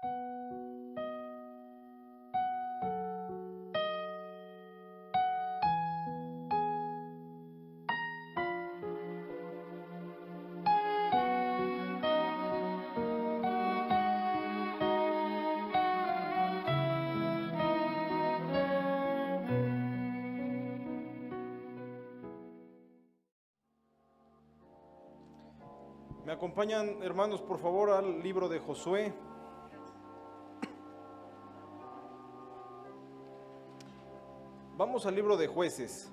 ¿Me acompañan, hermanos, por favor, al libro de Josué? Vamos al libro de Jueces.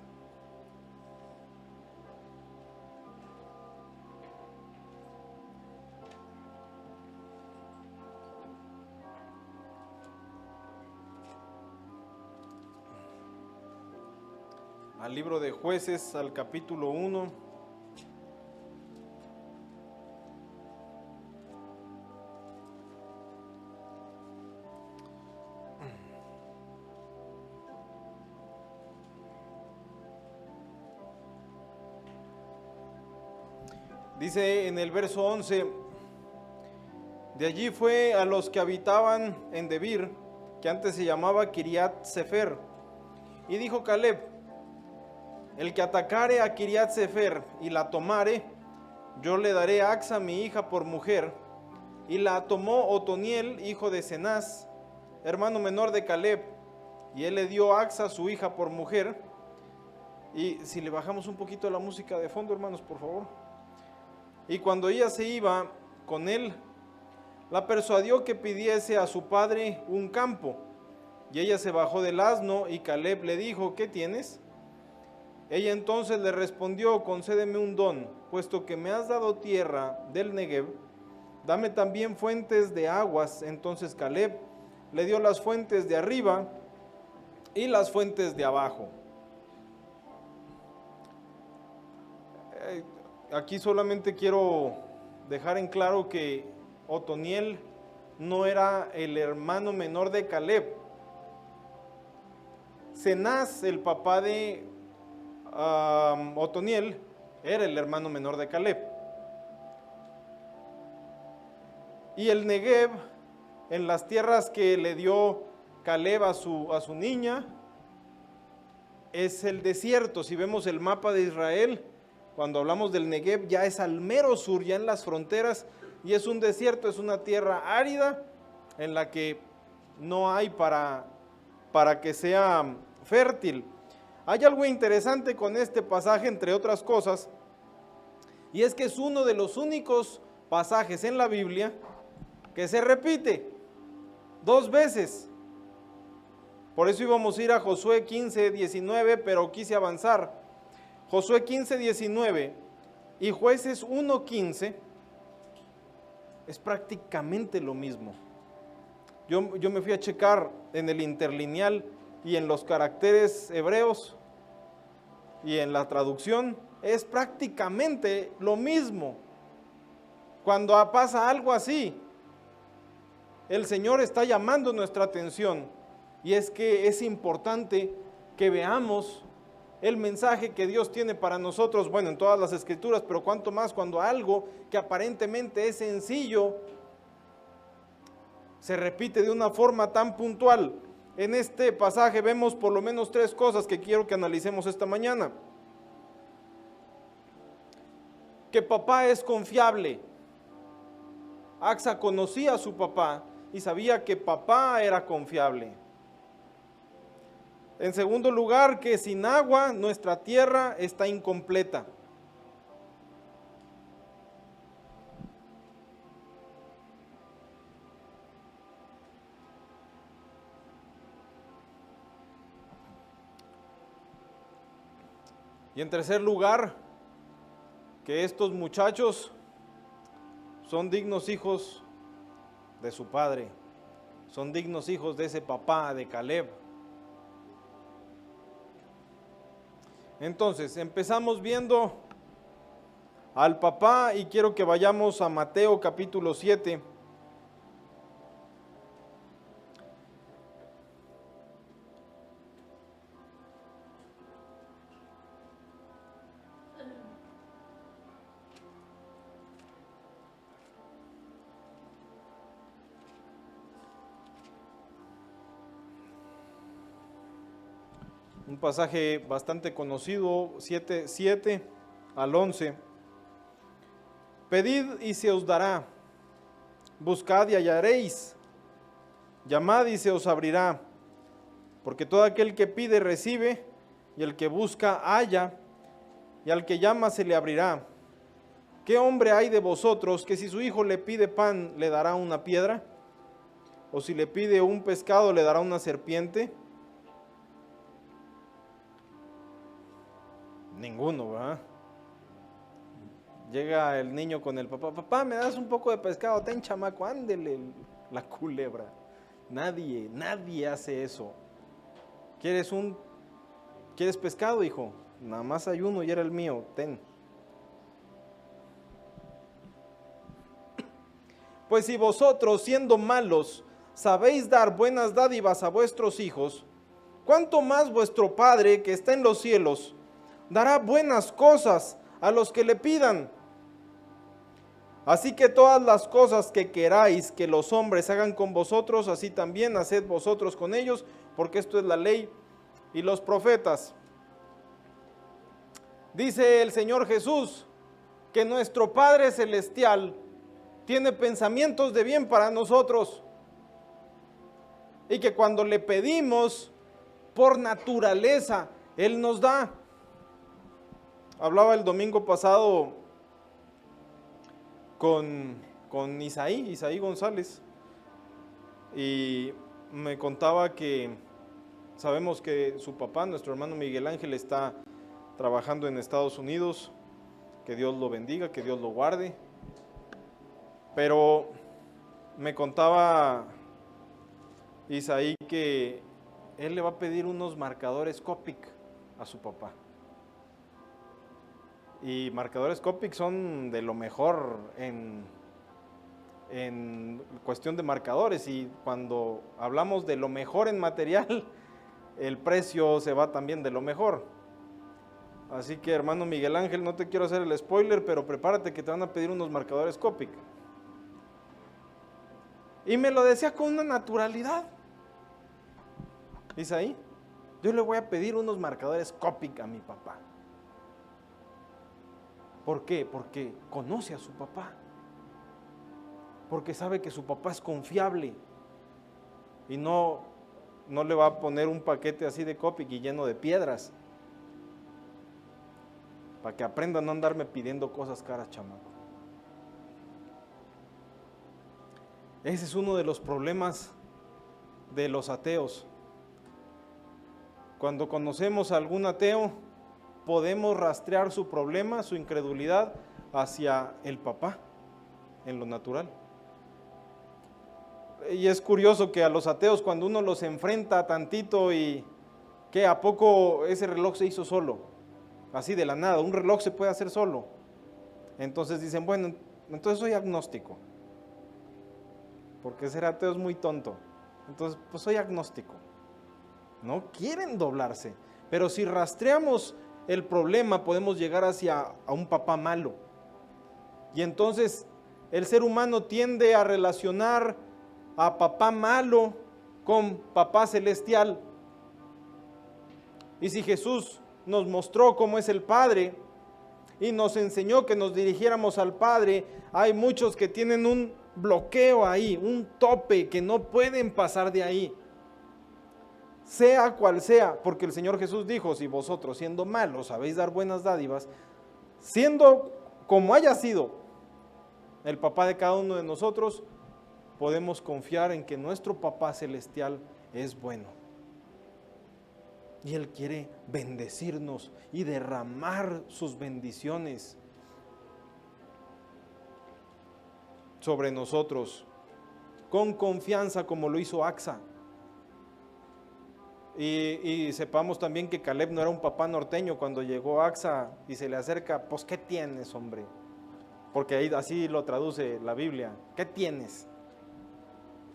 Al libro de Jueces, al capítulo 1. Dice en el verso 11, de allí fue a los que habitaban en Debir, que antes se llamaba Kiriat Sefer, y dijo Caleb, el que atacare a Kiriat Sefer y la tomare, yo le daré a Axa mi hija por mujer. Y la tomó Otoniel, hijo de Cenaz, hermano menor de Caleb, y él le dio a Axa su hija por mujer. Y si le bajamos un poquito la música de fondo, hermanos, por favor. Y cuando ella se iba con él, la persuadió que pidiese a su padre un campo. Y ella se bajó del asno y Caleb le dijo, ¿qué tienes? Ella entonces le respondió, concédeme un don, puesto que me has dado tierra del Negev, dame también fuentes de aguas. Entonces Caleb le dio las fuentes de arriba y las fuentes de abajo. Aquí solamente quiero dejar en claro que Otoniel no era el hermano menor de Caleb. Cenaz, el papá de Otoniel, era el hermano menor de Caleb. Y el Negev, en las tierras que le dio Caleb a su niña, es el desierto. Si vemos el mapa de Israel, cuando hablamos del Negev, ya es al mero sur, ya en las fronteras, y es un desierto, es una tierra árida en la que no hay para que sea fértil. Hay algo interesante con este pasaje, entre otras cosas, y es que es uno de los únicos pasajes en la Biblia que se repite 2 veces. Por eso íbamos a ir a Josué 15, 19, pero quise avanzar. Josué 15, 19 y Jueces 1, 15 es prácticamente lo mismo. Yo me fui a checar en el interlineal y en los caracteres hebreos y en la traducción, es prácticamente lo mismo. Cuando pasa algo así, el Señor está llamando nuestra atención, y es que es importante que veamos el mensaje que Dios tiene para nosotros, bueno, en todas las escrituras, pero cuanto más cuando algo que aparentemente es sencillo se repite de una forma tan puntual. En este pasaje vemos por lo menos 3 cosas que quiero que analicemos esta mañana. Que papá es confiable. Axa conocía a su papá y sabía que papá era confiable. En segundo lugar, que sin agua nuestra tierra está incompleta. Y en tercer lugar, que estos muchachos son dignos hijos de su padre, son dignos hijos de ese papá de Caleb. Entonces, empezamos viendo al papá y quiero que vayamos a Mateo capítulo 7. un pasaje bastante conocido, 7 al 11. Pedid y se os dará, buscad y hallaréis, llamad y se os abrirá, porque todo aquel que pide recibe, y el que busca halla, y al que llama se le abrirá. ¿Qué hombre hay de vosotros que si su hijo le pide pan le dará una piedra? ¿O si le pide un pescado le dará una serpiente? Ninguno, ¿verdad? Llega el niño con el papá, papá, ¿me das un poco de pescado? Ten, chamaco, ándele la culebra. Nadie hace eso. ¿Quieres pescado, hijo? Nada más hay uno y era el mío, ten. Pues si vosotros, siendo malos, sabéis dar buenas dádivas a vuestros hijos, ¿cuánto más vuestro Padre que está en los cielos dará buenas cosas a los que le pidan? Así que todas las cosas que queráis que los hombres hagan con vosotros, así también haced vosotros con ellos, porque esto es la ley y los profetas. Dice el Señor Jesús que nuestro Padre Celestial tiene pensamientos de bien para nosotros y que cuando le pedimos, por naturaleza, Él nos da. Hablaba el domingo pasado con Isaí González, y me contaba que sabemos que su papá, nuestro hermano Miguel Ángel, está trabajando en Estados Unidos, que Dios lo bendiga, que Dios lo guarde, pero me contaba Isaí que él le va a pedir unos marcadores Copic a su papá. Y marcadores Copic son de lo mejor en cuestión de marcadores, y cuando hablamos de lo mejor en material, el precio se va también de lo mejor. Así que, hermano Miguel Ángel, no te quiero hacer el spoiler, pero prepárate que te van a pedir unos marcadores Copic. Y me lo decía con una naturalidad. Dice ahí, yo le voy a pedir unos marcadores Copic a mi papá. ¿Por qué? Porque conoce a su papá. Porque sabe que su papá es confiable. Y no le va a poner un paquete así de Copic y lleno de piedras. Para que aprendan a no andarme pidiendo cosas caras, chamaco. Ese es uno de los problemas de los ateos. Cuando conocemos a algún ateo, podemos rastrear su problema, su incredulidad, hacia el papá, en lo natural. Y es curioso que a los ateos, cuando uno los enfrenta tantito y que a poco ese reloj se hizo solo, así de la nada, un reloj se puede hacer solo. Entonces dicen, bueno, entonces soy agnóstico, porque ser ateo es muy tonto. Entonces, pues soy agnóstico. No quieren doblarse, pero si rastreamos el problema, podemos llegar a un papá malo. Y entonces el ser humano tiende a relacionar a papá malo con papá celestial. Y si Jesús nos mostró cómo es el Padre y nos enseñó que nos dirigiéramos al Padre, hay muchos que tienen un bloqueo ahí, un tope que no pueden pasar de ahí. Sea cual sea, porque el Señor Jesús dijo, si vosotros siendo malos sabéis dar buenas dádivas, siendo como haya sido el papá de cada uno de nosotros, podemos confiar en que nuestro papá celestial es bueno. Y Él quiere bendecirnos y derramar sus bendiciones sobre nosotros, con confianza como lo hizo Axa. Y sepamos también que Caleb no era un papá norteño. Cuando llegó Axa y se le acerca, pues ¿qué tienes, hombre? Porque ahí así lo traduce la Biblia. ¿Qué tienes?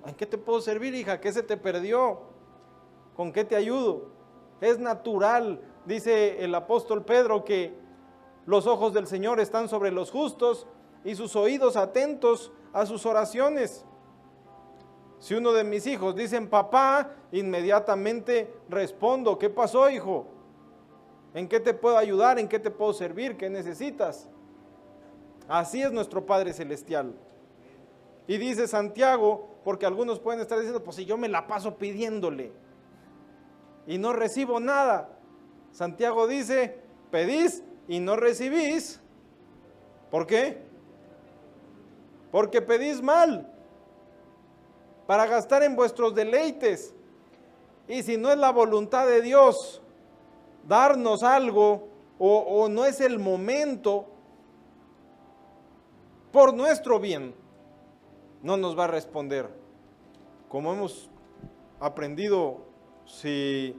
¿En qué te puedo servir, hija? ¿Qué se te perdió? ¿Con qué te ayudo? Es natural, dice el apóstol Pedro, que los ojos del Señor están sobre los justos y sus oídos atentos a sus oraciones. Si uno de mis hijos dicen papá, inmediatamente respondo, ¿qué pasó, hijo? ¿En qué te puedo ayudar? ¿En qué te puedo servir? ¿Qué necesitas? Así es nuestro Padre Celestial. Y dice Santiago, porque algunos pueden estar diciendo, pues si yo me la paso pidiéndole y no recibo nada. Santiago dice, pedís y no recibís. ¿Por qué? Porque pedís mal, para gastar en vuestros deleites. Y si no es la voluntad de Dios darnos algo, o no es el momento, por nuestro bien, no nos va a responder. Como hemos aprendido, si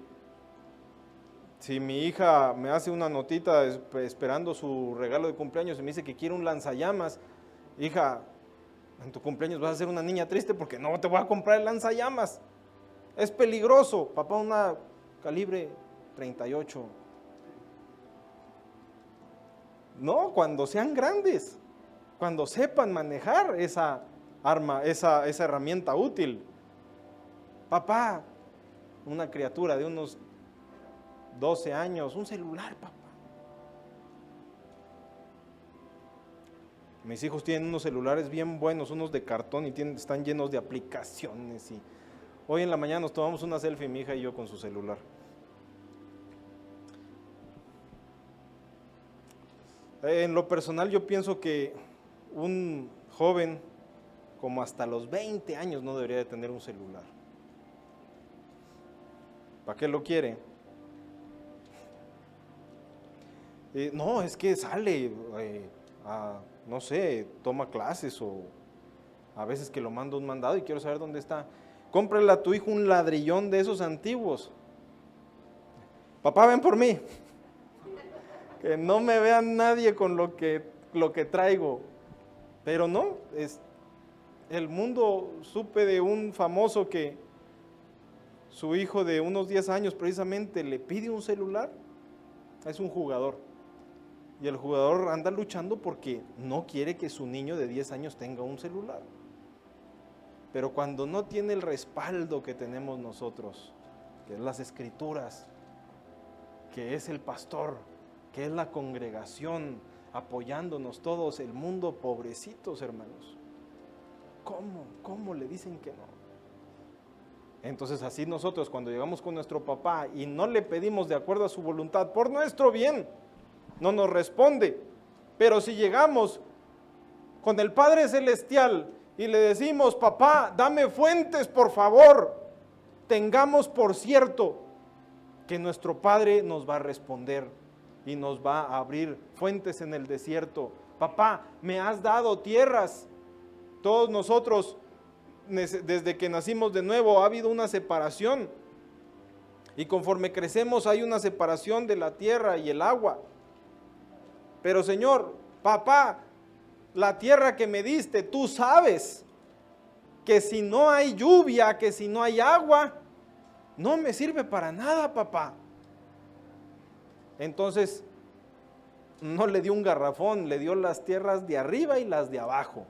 mi hija me hace una notita esperando su regalo de cumpleaños y me dice que quiere un lanzallamas, hija, en tu cumpleaños vas a ser una niña triste porque no te voy a comprar el lanzallamas. Es peligroso, papá, una calibre 38. No, cuando sean grandes, cuando sepan manejar esa arma, esa herramienta útil. Papá, una criatura de unos 12 años, un celular, papá. Mis hijos tienen unos celulares bien buenos, unos de cartón y están llenos de aplicaciones. Y hoy en la mañana nos tomamos una selfie, mi hija y yo, con su celular. En lo personal yo pienso que un joven como hasta los 20 años no debería de tener un celular. ¿Para qué lo quiere? No, es que sale, no sé, toma clases o a veces que lo mando un mandado y quiero saber dónde está. Cómprale a tu hijo un ladrillón de esos antiguos. Papá, ven por mí. Que no me vea nadie con lo que traigo. Pero no, el mundo, supe de un famoso que su hijo de unos 10 años precisamente le pide un celular. Es un jugador. Y el jugador anda luchando porque no quiere que su niño de 10 años tenga un celular. Pero cuando no tiene el respaldo que tenemos nosotros, que es las Escrituras, que es el pastor, que es la congregación, apoyándonos todos, el mundo, pobrecitos hermanos. ¿Cómo le dicen que no? Entonces así nosotros cuando llegamos con nuestro papá y no le pedimos de acuerdo a su voluntad, por nuestro bien, no nos responde. Pero si llegamos con el Padre Celestial y le decimos, papá, dame fuentes por favor, tengamos por cierto que nuestro Padre nos va a responder y nos va a abrir fuentes en el desierto. Papá, me has dado tierras. Todos nosotros, desde que nacimos de nuevo, ha habido una separación. Y conforme crecemos hay una separación de la tierra y el agua. Pero Señor, papá, la tierra que me diste, tú sabes que si no hay lluvia, que si no hay agua, no me sirve para nada, papá. Entonces, no le dio un garrafón, le dio las tierras de arriba y las de abajo.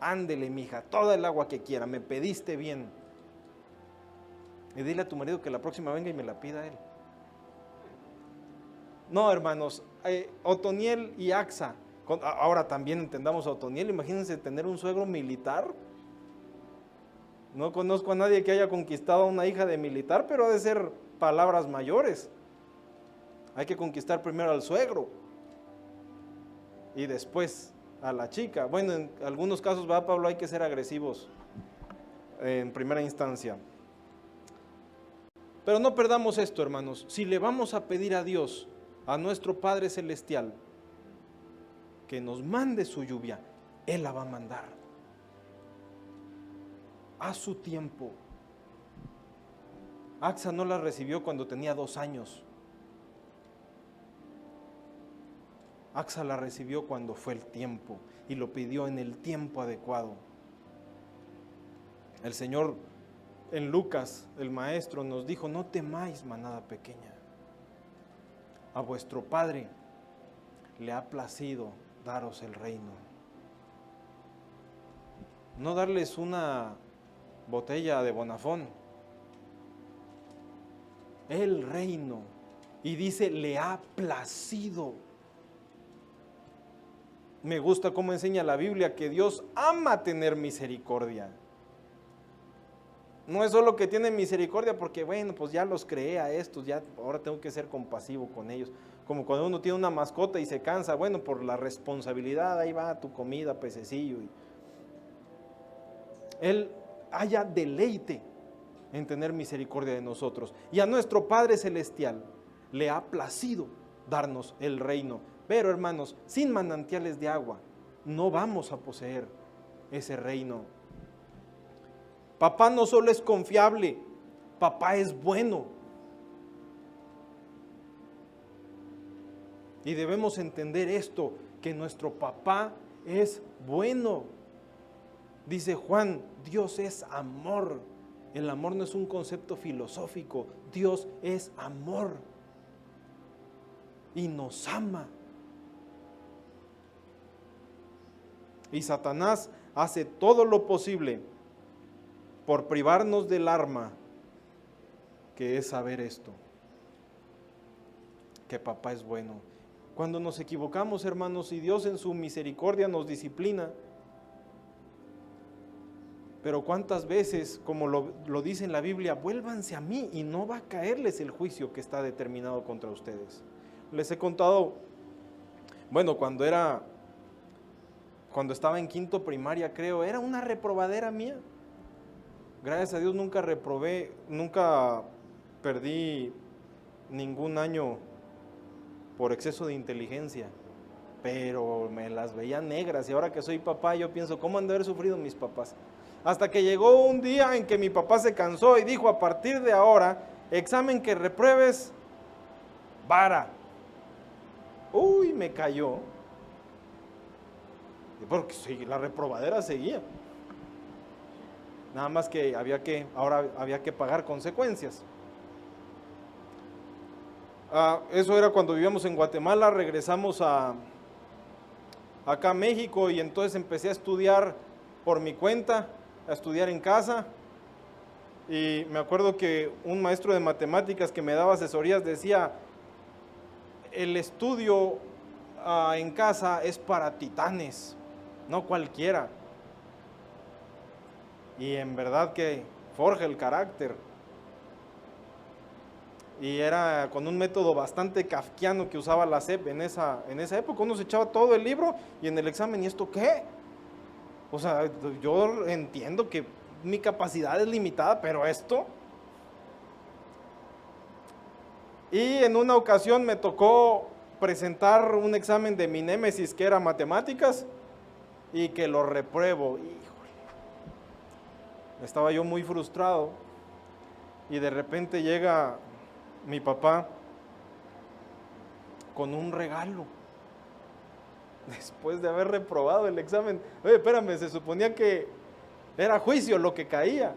Ándele, mija, toda el agua que quiera, me pediste bien. Y dile a tu marido que la próxima venga y me la pida él. No, hermanos, Otoniel y Axa, ahora también entendamos a Otoniel, imagínense tener un suegro militar. No conozco a nadie que haya conquistado a una hija de militar, pero ha de ser palabras mayores. Hay que conquistar primero al suegro y después a la chica. Bueno, en algunos casos, ¿verdad, Pablo? Hay que ser agresivos en primera instancia. Pero no perdamos esto, hermanos. Si le vamos a pedir a Dios, a nuestro Padre Celestial, que nos mande su lluvia, Él la va a mandar a su tiempo. Axa no la recibió cuando tenía 2 años. Axa la recibió cuando fue el tiempo y lo pidió en el tiempo adecuado. El Señor en Lucas, el maestro, nos dijo, no temáis, manada pequeña. A vuestro Padre le ha placido daros el reino. No darles una botella de Bonafón. El reino. Y dice, le ha placido. Me gusta cómo enseña la Biblia que Dios ama tener misericordia. No es solo que tiene misericordia porque, bueno, pues ya los creé a estos, ya ahora tengo que ser compasivo con ellos. Como cuando uno tiene una mascota y se cansa, bueno, por la responsabilidad, ahí va tu comida, pececillo. Él haya deleite en tener misericordia de nosotros. Y a nuestro Padre Celestial le ha placido darnos el reino. Pero, hermanos, sin manantiales de agua no vamos a poseer ese reino. Papá no solo es confiable, papá es bueno. Y debemos entender esto, que nuestro papá es bueno. Dice Juan, Dios es amor. El amor no es un concepto filosófico, Dios es amor. Y nos ama. Y Satanás hace todo lo posible por privarnos del arma, que es saber esto, que papá es bueno. Cuando nos equivocamos, hermanos, y Dios en su misericordia nos disciplina, pero cuántas veces, como lo dice en la Biblia, vuélvanse a mí y no va a caerles el juicio que está determinado contra ustedes. Les he contado, bueno, cuando estaba en quinto primaria, creo, era una reprobadera mía. Gracias a Dios nunca reprobé, nunca perdí ningún año por exceso de inteligencia, pero me las veía negras, y ahora que soy papá yo pienso, ¿cómo han de haber sufrido mis papás? Hasta que llegó un día en que mi papá se cansó y dijo, a partir de ahora, examen que repruebes, vara. Uy, me cayó, porque sí, la reprobadera seguía. Nada más que ahora había que pagar consecuencias. Eso era cuando vivíamos en Guatemala. Regresamos acá a México, y entonces empecé a estudiar por mi cuenta, a estudiar en casa. Y me acuerdo que un maestro de matemáticas que me daba asesorías decía, el estudio en casa es para titanes, no cualquiera. Y en verdad que forja el carácter. Y era con un método bastante kafkiano que usaba la SEP en esa época. Uno se echaba todo el libro y en el examen, ¿y esto qué? O sea, yo entiendo que mi capacidad es limitada, pero esto. Y en una ocasión me tocó presentar un examen de mi némesis, que era matemáticas, y que lo repruebo. Estaba yo muy frustrado, y de repente llega mi papá con un regalo después de haber reprobado el examen. Oye, espérame, se suponía que era juicio lo que caía.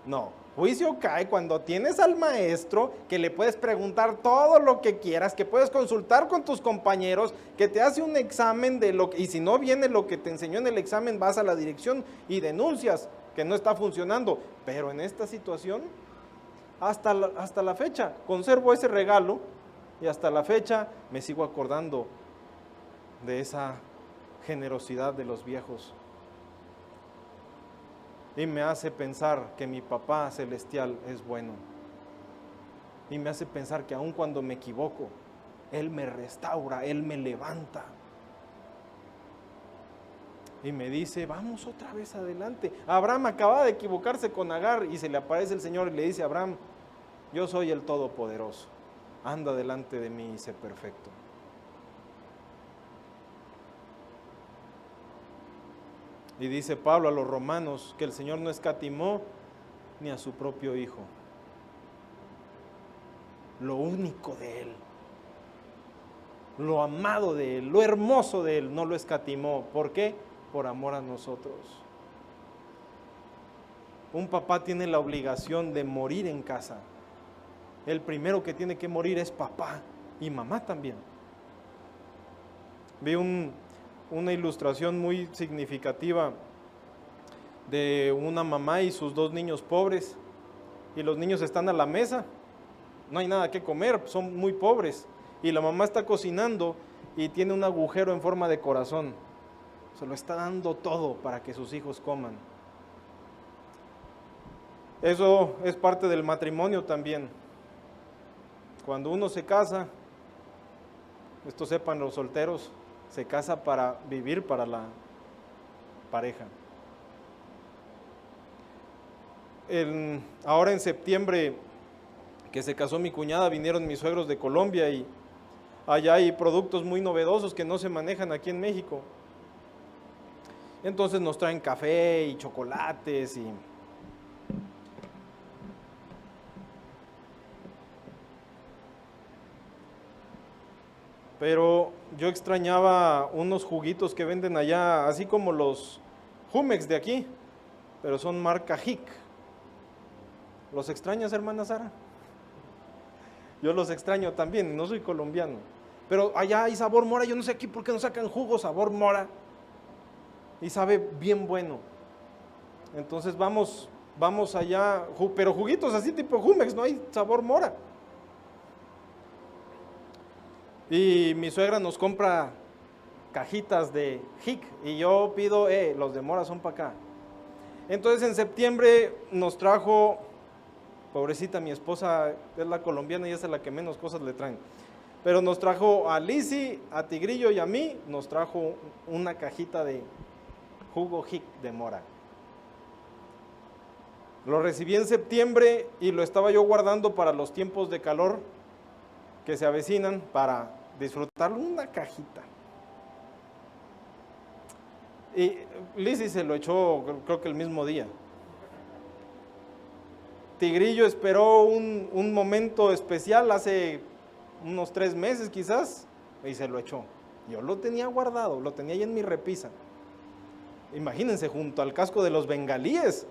No, juicio cae cuando tienes al maestro que le puedes preguntar todo lo que quieras, que puedes consultar con tus compañeros, que te hace un examen de lo que, y si no viene lo que te enseñó en el examen, vas a la dirección y denuncias que no está funcionando. Pero en esta situación, hasta la fecha, conservo ese regalo, y hasta la fecha me sigo acordando de esa generosidad de los viejos. Y me hace pensar que mi papá celestial es bueno. Y me hace pensar que aun cuando me equivoco, Él me restaura, Él me levanta. Y me dice, vamos otra vez adelante. Abraham acaba de equivocarse con Agar, y se le aparece el Señor y le dice, Abraham, yo soy el Todopoderoso, anda delante de mí y sé perfecto. Y dice Pablo a los romanos que el Señor no escatimó ni a su propio Hijo. Lo único de Él, lo amado de Él, lo hermoso de Él, no lo escatimó. ¿Por qué? Por amor a nosotros. Un papá tiene la obligación de morir en casa. El primero que tiene que morir es papá, y mamá también. Vi una ilustración muy significativa de una mamá y sus 2 niños pobres, y los niños están a la mesa, no hay nada que comer, son muy pobres, y la mamá está cocinando y tiene un agujero en forma de corazón, se lo está dando todo para que sus hijos coman. Eso es parte del matrimonio también. Cuando uno se casa, esto sepan los solteros, se casa para vivir para la pareja. Ahora en septiembre, que se casó mi cuñada, vinieron mis suegros de Colombia y allá hay productos muy novedosos que no se manejan aquí en México. Entonces nos traen café y chocolates y pero yo extrañaba unos juguitos que venden allá, así como los Jumex de aquí, pero son marca Hic. ¿Los extrañas, hermana Sara? Yo los extraño también, no soy colombiano. Pero allá hay sabor mora, yo no sé aquí por qué no sacan jugo sabor mora. Y sabe bien bueno. Entonces vamos allá, pero juguitos así tipo Jumex, no hay sabor mora. Y mi suegra nos compra cajitas de Hic y yo pido, los de mora son para acá. Entonces en septiembre nos trajo, pobrecita mi esposa es la colombiana y esa es la que menos cosas le traen, pero nos trajo a Lizzy, a Tigrillo y a mí, nos trajo una cajita de jugo Hic de mora. Lo recibí en septiembre y lo estaba yo guardando para los tiempos de calor que se avecinan, para disfrutar una cajita. Y Lizzy se lo echó creo que el mismo día. Tigrillo esperó un momento especial hace unos 3 meses quizás y se lo echó. Yo lo tenía guardado, lo tenía ahí en mi repisa. Imagínense, junto al casco de los bengalíes,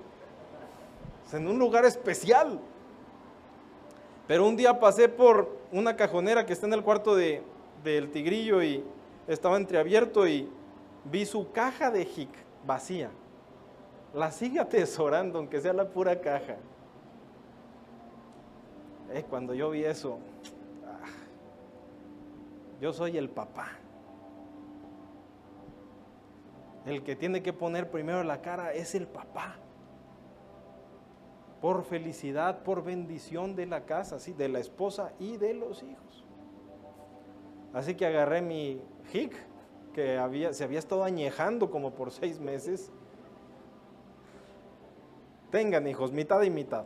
en un lugar especial. Pero un día pasé por una cajonera que está en el cuarto del Tigrillo y estaba entreabierto y vi su caja de Hic vacía. La sigue atesorando, aunque sea la pura caja. Cuando yo vi eso, yo soy el papá. El que tiene que poner primero la cara es el papá. Por felicidad, por bendición de la casa, ¿sí? De la esposa y de los hijos. Así que agarré mi Hic, que se había estado añejando como por 6 meses. Tengan, hijos, mitad y mitad.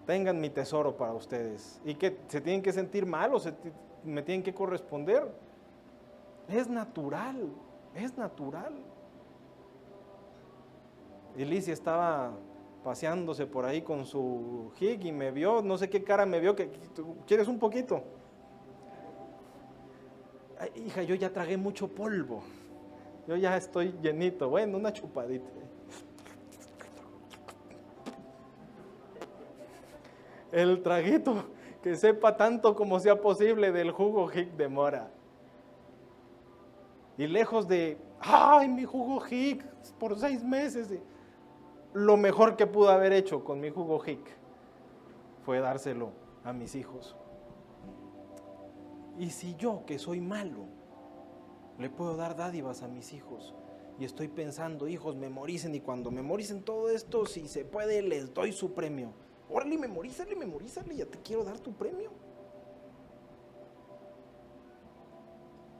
Tengan mi tesoro para ustedes. Y que se tienen que sentir mal o me tienen que corresponder. Es natural, es natural. Y Lizzy estaba paseándose por ahí con su Hic y me vio, no sé qué cara me vio, que ¿quieres un poquito? Ay, hija, yo ya tragué mucho polvo, yo ya estoy llenito, bueno, una chupadita. El traguito que sepa tanto como sea posible del jugo Hic de mora. Y lejos de, ay, mi jugo Hic por 6 meses. Lo mejor que pude haber hecho con mi jugo Hic fue dárselo a mis hijos. Y si yo, que soy malo, le puedo dar dádivas a mis hijos, y estoy pensando, hijos, memoricen, y cuando memoricen todo esto, si se puede, les doy su premio. Órale, memorízale, ya te quiero dar tu premio.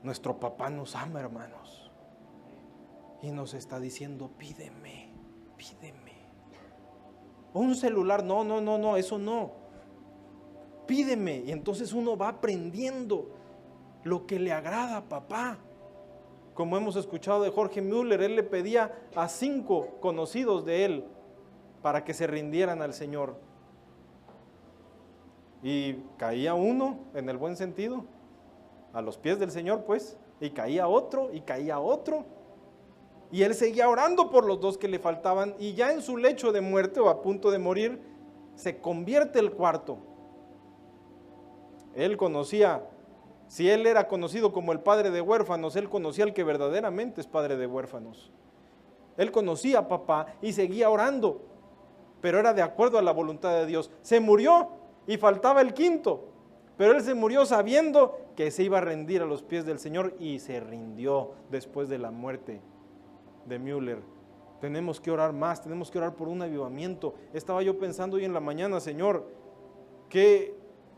Nuestro papá nos ama, hermanos, y nos está diciendo, pídeme. Un celular, no, eso no. Pídeme. Y entonces uno va aprendiendo lo que le agrada a papá. Como hemos escuchado de Jorge Müller, él le pedía a 5 conocidos de él para que se rindieran al Señor. Y caía uno, en el buen sentido, a los pies del Señor, pues, y caía otro, y él seguía orando por los 2 que le faltaban, y ya en su lecho de muerte o a punto de morir, se convierte el cuarto. Él conocía, si él era conocido como el padre de huérfanos, él conocía al que verdaderamente es padre de huérfanos. él conocía a papá y seguía orando, pero era de acuerdo a la voluntad de Dios. Se murió y faltaba el quinto, pero él se murió sabiendo que se iba a rendir a los pies del Señor y se rindió después de la muerte de Müller. Tenemos que orar más, tenemos que orar por un avivamiento. Estaba yo pensando hoy en la mañana, Señor, que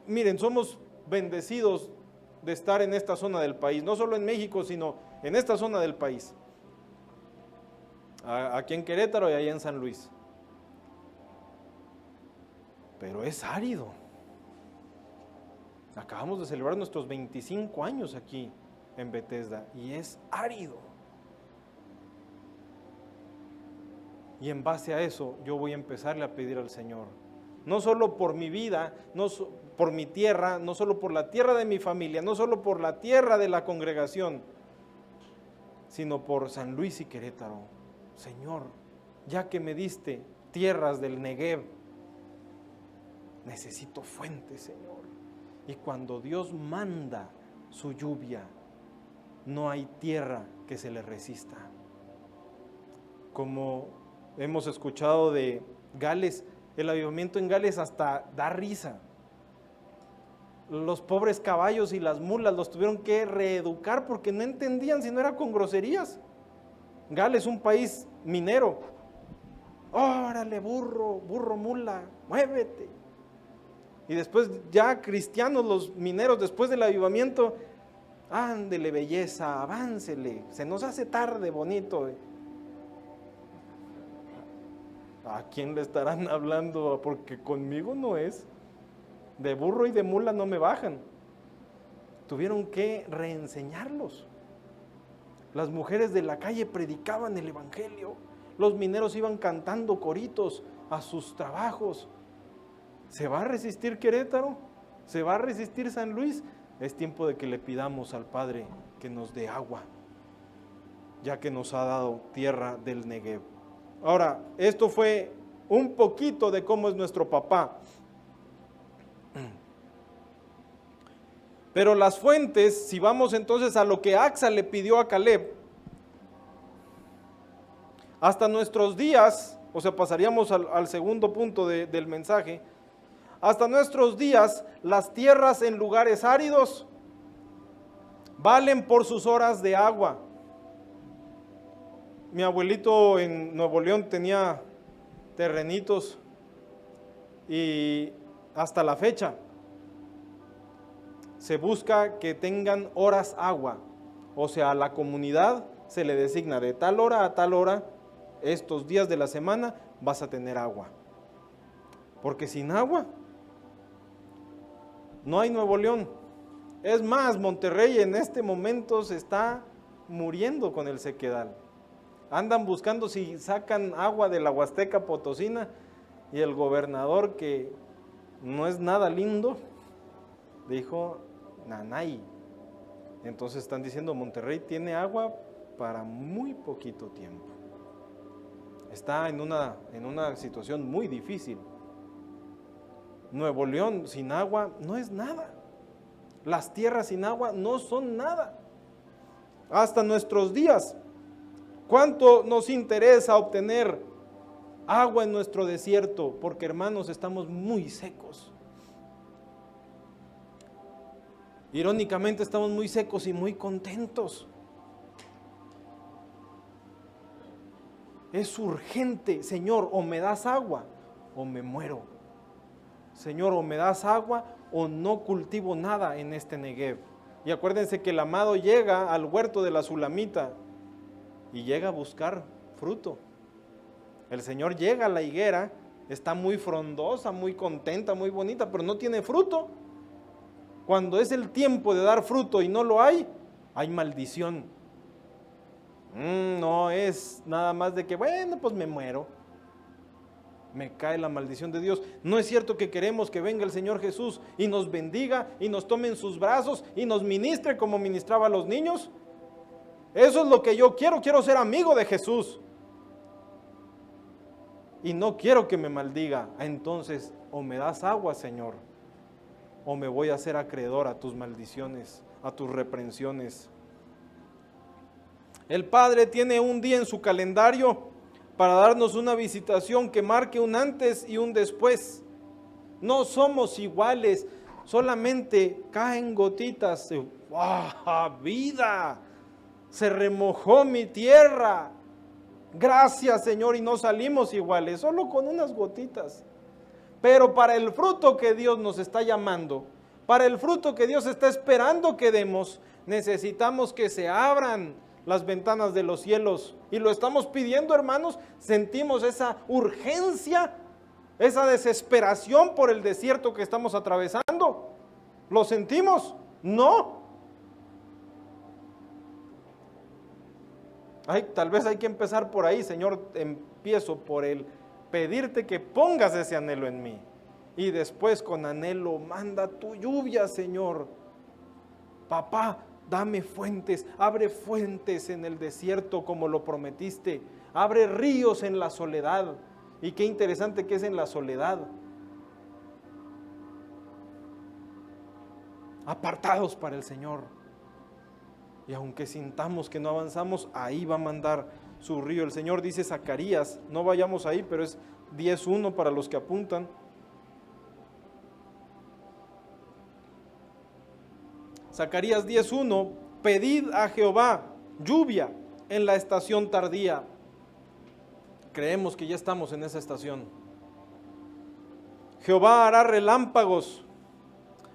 miren, somos bendecidos de estar en esta zona del país, no solo en México, sino en esta zona del país, aquí en Querétaro y allá en San Luis. Pero es árido. Acabamos de celebrar nuestros 25 años aquí en Bethesda y es árido. Y en base a eso yo voy a empezarle a pedir al Señor, no solo por mi vida, por mi tierra, no solo por la tierra de mi familia, no solo por la tierra de la congregación, sino por San Luis y Querétaro. Señor, ya que me diste tierras del Negev, necesito fuentes, Señor. Y cuando Dios manda su lluvia, no hay tierra que se le resista. Como hemos escuchado de Gales, el avivamiento en Gales hasta da risa. Los pobres caballos y las mulas los tuvieron que reeducar porque no entendían si no era con groserías. Gales, un país minero. Órale, burro, burro, mula, muévete. Y después ya cristianos, los mineros, después del avivamiento, ándele belleza, aváncele, se nos hace tarde, bonito. ¿A quién le estarán hablando? Porque conmigo no es. De burro y de mula no me bajan. Tuvieron que reenseñarlos. Las mujeres de la calle predicaban el evangelio. Los mineros iban cantando coritos a sus trabajos. ¿Se va a resistir Querétaro? ¿Se va a resistir San Luis? Es tiempo de que le pidamos al Padre que nos dé agua, ya que nos ha dado tierra del Negev. Ahora, esto fue un poquito de cómo es nuestro papá. Pero las fuentes, si vamos entonces a lo que Axa le pidió a Caleb, hasta nuestros días, o sea, pasaríamos al segundo punto del mensaje, hasta nuestros días, las tierras en lugares áridos valen por sus horas de agua. Mi abuelito en Nuevo León tenía terrenitos y hasta la fecha se busca que tengan horas agua, o sea, a la comunidad se le designa de tal hora a tal hora, estos días de la semana vas a tener agua, porque sin agua no hay Nuevo León. Es más, Monterrey en este momento se está muriendo con el sequedal. Andan buscando si sacan agua de la Huasteca Potosina y el gobernador, que no es nada lindo, dijo nanay. Entonces están diciendo Monterrey tiene agua para muy poquito tiempo. Está en una situación muy difícil. Nuevo León sin agua no es nada. Las tierras sin agua no son nada. Hasta nuestros días, ¿cuánto nos interesa obtener agua en nuestro desierto? Porque, hermanos, estamos muy secos. Irónicamente estamos muy secos y muy contentos. Es urgente, Señor, o me das agua o me muero. Señor, o me das agua o no cultivo nada en este Negev. Y acuérdense que el amado llega al huerto de la Sulamita y llega a buscar fruto. El Señor llega a la higuera, está muy frondosa, muy contenta, muy bonita, pero no tiene fruto. Cuando es el tiempo de dar fruto y no lo hay maldición. No es nada más de que, bueno, pues me muero. Me cae la maldición de Dios. No es cierto que queremos que venga el Señor Jesús y nos bendiga y nos tome en sus brazos y nos ministre como ministraba a los niños. Eso es lo que yo quiero ser amigo de Jesús. Y no quiero que me maldiga. Entonces, o me das agua, Señor, o me voy a hacer acreedor a tus maldiciones, a tus reprensiones. El Padre tiene un día en su calendario para darnos una visitación que marque un antes y un después. No somos iguales, solamente caen gotitas de ¡wow! ¡Vida! Se remojó mi tierra. Gracias, Señor, y no salimos iguales, solo con unas gotitas. Pero para el fruto que Dios nos está llamando, para el fruto que Dios está esperando que demos, necesitamos que se abran las ventanas de los cielos. Y lo estamos pidiendo, hermanos. Sentimos esa urgencia, esa desesperación por el desierto que estamos atravesando. ¿Lo sentimos? No. Tal vez hay que empezar por ahí. Señor, empiezo por el pedirte que pongas ese anhelo en mí. Y después con anhelo, manda tu lluvia, Señor. Papá, dame fuentes, abre fuentes en el desierto como lo prometiste. Abre ríos en la soledad. Y qué interesante que es en la soledad. Apartados para el Señor. Y aunque sintamos que no avanzamos, ahí va a mandar su río. El Señor dice Zacarías, no vayamos ahí, pero es 10:1 para los que apuntan. Zacarías 10:1, pedid a Jehová lluvia en la estación tardía. Creemos que ya estamos en esa estación. Jehová hará relámpagos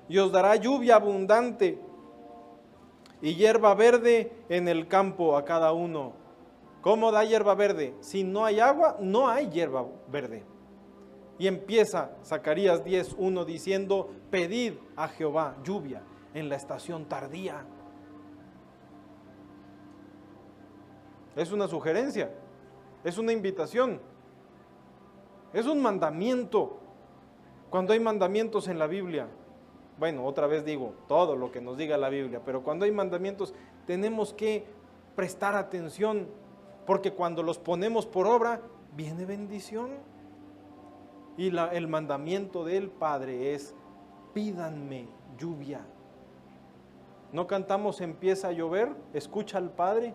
y os dará lluvia abundante y hierba verde en el campo a cada uno. ¿Cómo da hierba verde? Si no hay agua, no hay hierba verde. Y empieza Zacarías 10:1 diciendo, pedid a Jehová lluvia en la estación tardía. Es una sugerencia, es una invitación, es un mandamiento. Cuando hay mandamientos en la Biblia, bueno, otra vez digo, todo lo que nos diga la Biblia, pero cuando hay mandamientos tenemos que prestar atención, porque cuando los ponemos por obra, viene bendición. Y el mandamiento del Padre es, pídanme lluvia. ¿No cantamos empieza a llover? Escucha al Padre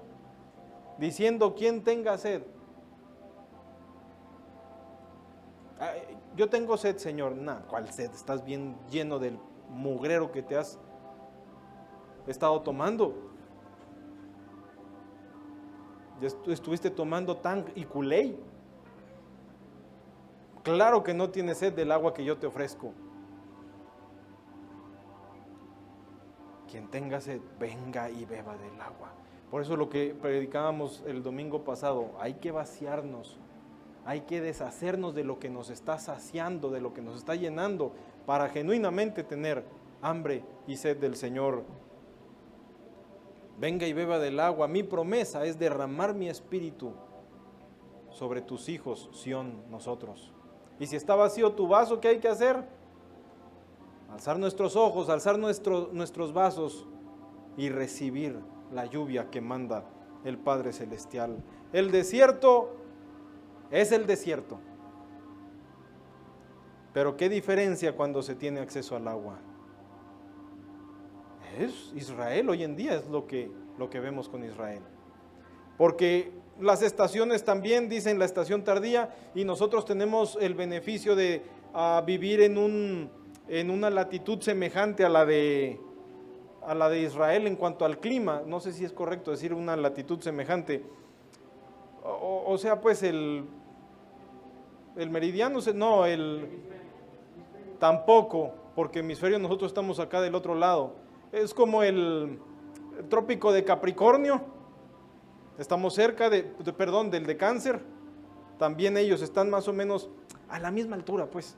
diciendo, ¿quién tenga sed? Yo tengo sed, Señor. ¿Cuál sed? Estás bien lleno del mugrero que te has estado tomando. Ya estuviste tomando Tang y Kool-Aid. Claro que no tienes sed del agua que yo te ofrezco. Quien tenga sed, venga y beba del agua. Por eso lo que predicábamos el domingo pasado, hay que vaciarnos, hay que deshacernos de lo que nos está saciando, de lo que nos está llenando, para genuinamente tener hambre y sed del Señor. Venga y beba del agua. Mi promesa es derramar mi espíritu sobre tus hijos, Sión, nosotros. Y si está vacío tu vaso, ¿qué hay que hacer? Alzar nuestros ojos, alzar nuestros vasos y recibir la lluvia que manda el Padre Celestial. El desierto es el desierto. Pero qué diferencia cuando se tiene acceso al agua. Es Israel hoy en día, es lo que vemos con Israel. Porque las estaciones también dicen la estación tardía, y nosotros tenemos el beneficio de vivir en una latitud semejante a la de Israel en cuanto al clima. No sé si es correcto decir una latitud semejante. O sea, pues el meridiano, no, tampoco, porque hemisferio nosotros estamos acá del otro lado. Es como el trópico de Capricornio. Estamos cerca del de Cáncer. También ellos están más o menos a la misma altura, pues.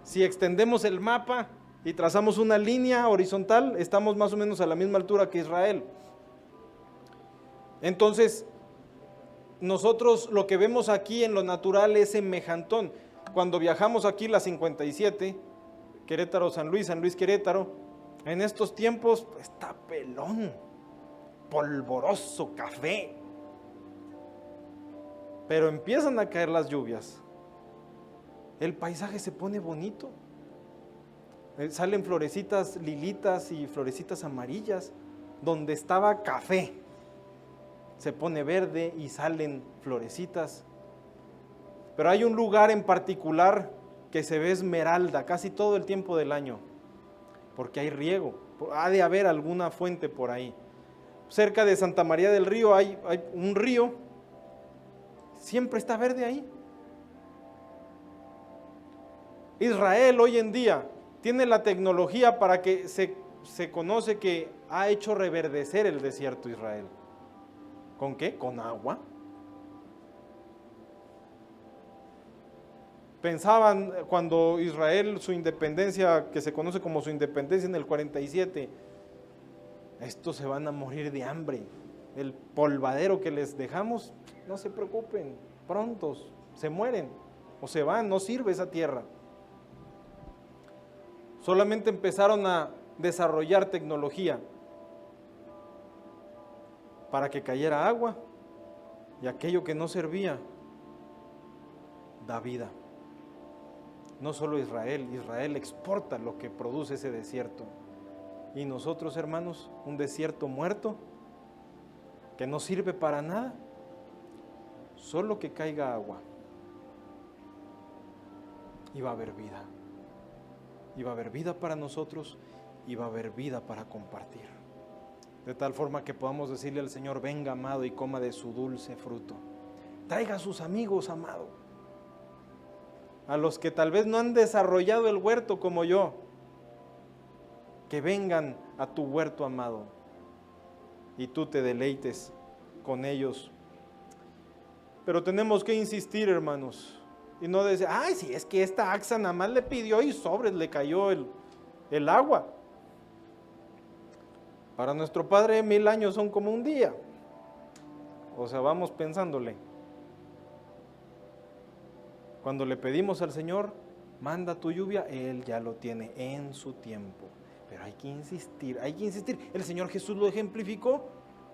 Si extendemos el mapa y trazamos una línea horizontal, estamos más o menos a la misma altura que Israel. Entonces, nosotros lo que vemos aquí en lo natural es semejantón. Cuando viajamos aquí la 57, Querétaro-San Luis, San Luis-Querétaro, en estos tiempos está pelón, polvoroso, café. Pero empiezan a caer las lluvias. El paisaje se pone bonito. Salen florecitas lilitas y florecitas amarillas. Donde estaba café, se pone verde y salen florecitas. Pero hay un lugar en particular que se ve esmeralda casi todo el tiempo del año, porque hay riego, ha de haber alguna fuente por ahí. Cerca de Santa María del Río hay un río, siempre está verde ahí. Israel hoy en día tiene la tecnología para que se conoce que ha hecho reverdecer el desierto Israel. ¿Con qué? Con agua. Pensaban cuando Israel, su independencia, que se conoce como su independencia en el 47, estos se van a morir de hambre. El polvadero que les dejamos, no se preocupen, prontos se mueren o se van, no sirve esa tierra. Solamente empezaron a desarrollar tecnología para que cayera agua y aquello que no servía da vida. No solo Israel, Israel exporta lo que produce ese desierto. Y nosotros, hermanos, un desierto muerto que no sirve para nada, solo que caiga agua y va a haber vida. Y va a haber vida para nosotros y va a haber vida para compartir. De tal forma que podamos decirle al Señor: venga, amado, y coma de su dulce fruto. Traiga a sus amigos, amado. A los que tal vez no han desarrollado el huerto como yo, que vengan a tu huerto, amado, y tú te deleites con ellos. Pero tenemos que insistir, hermanos, y no decir: ay, si es que esta Axa nada más le pidió y sobres le cayó el agua. Para nuestro Padre 1000 años son como un día. O sea, vamos pensándole. Cuando le pedimos al Señor: manda tu lluvia, Él ya lo tiene en su tiempo. Pero hay que insistir, hay que insistir. El Señor Jesús lo ejemplificó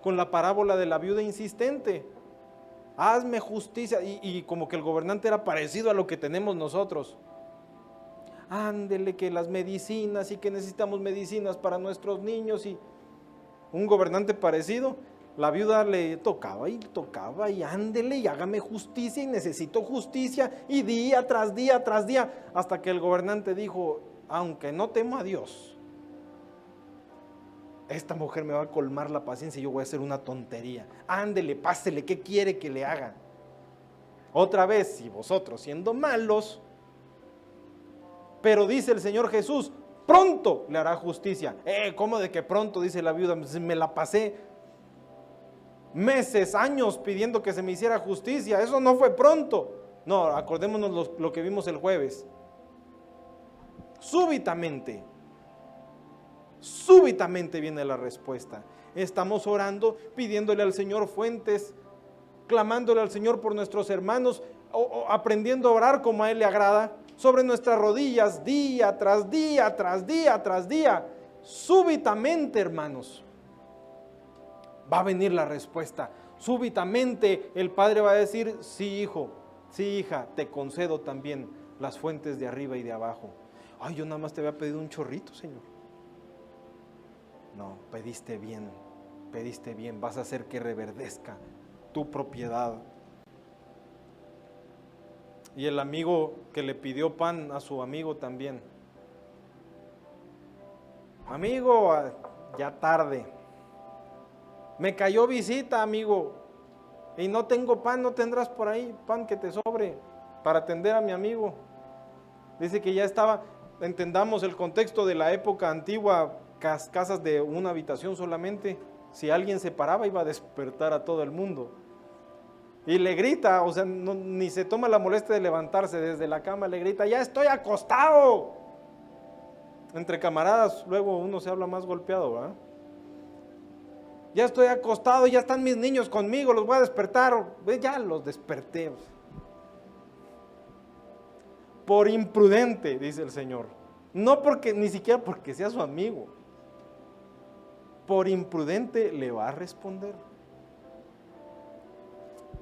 con la parábola de la viuda insistente. Hazme justicia. Y como que el gobernante era parecido a lo que tenemos nosotros. Ándele, que las medicinas y que necesitamos medicinas para nuestros niños. Y un gobernante parecido, la viuda le tocaba y ándele y hágame justicia y necesito justicia. Y día tras día tras día, hasta que el gobernante dijo: aunque no temo a Dios, esta mujer me va a colmar la paciencia y yo voy a hacer una tontería. Ándele, pásele, ¿qué quiere que le haga? Otra vez, si vosotros siendo malos, pero dice el Señor Jesús: pronto le hará justicia. ¿Cómo de que pronto? Dice la viuda, me la pasé meses, años pidiendo que se me hiciera justicia, eso no fue pronto. No, acordémonos lo que vimos el jueves. Súbitamente viene la respuesta. Estamos orando, pidiéndole al Señor fuentes, clamándole al Señor por nuestros hermanos, aprendiendo a orar como a Él le agrada, sobre nuestras rodillas, día tras día, tras día, tras día. Súbitamente, hermanos, va a venir la respuesta. Súbitamente el Padre va a decir: sí, hijo, sí, hija, te concedo también las fuentes de arriba y de abajo. Ay, yo nada más te había pedido un chorrito, Señor. No, pediste bien, vas a hacer que reverdezca tu propiedad. Y el amigo que le pidió pan a su amigo también: amigo, ya tarde, me cayó visita, amigo, y no tengo pan. ¿No tendrás por ahí pan que te sobre para atender a mi amigo? Dice que ya estaba, entendamos el contexto de la época antigua, casas de una habitación solamente. Si alguien se paraba, iba a despertar a todo el mundo. Y le grita, o sea, ni se toma la molestia de levantarse desde la cama, le grita: ya estoy acostado. Entre camaradas luego uno se habla más golpeado, ¿verdad? Ya estoy acostado, ya están mis niños conmigo, los voy a despertar. Ya los desperté. Por imprudente, dice el Señor. No porque, ni siquiera porque sea su amigo. Por imprudente le va a responder.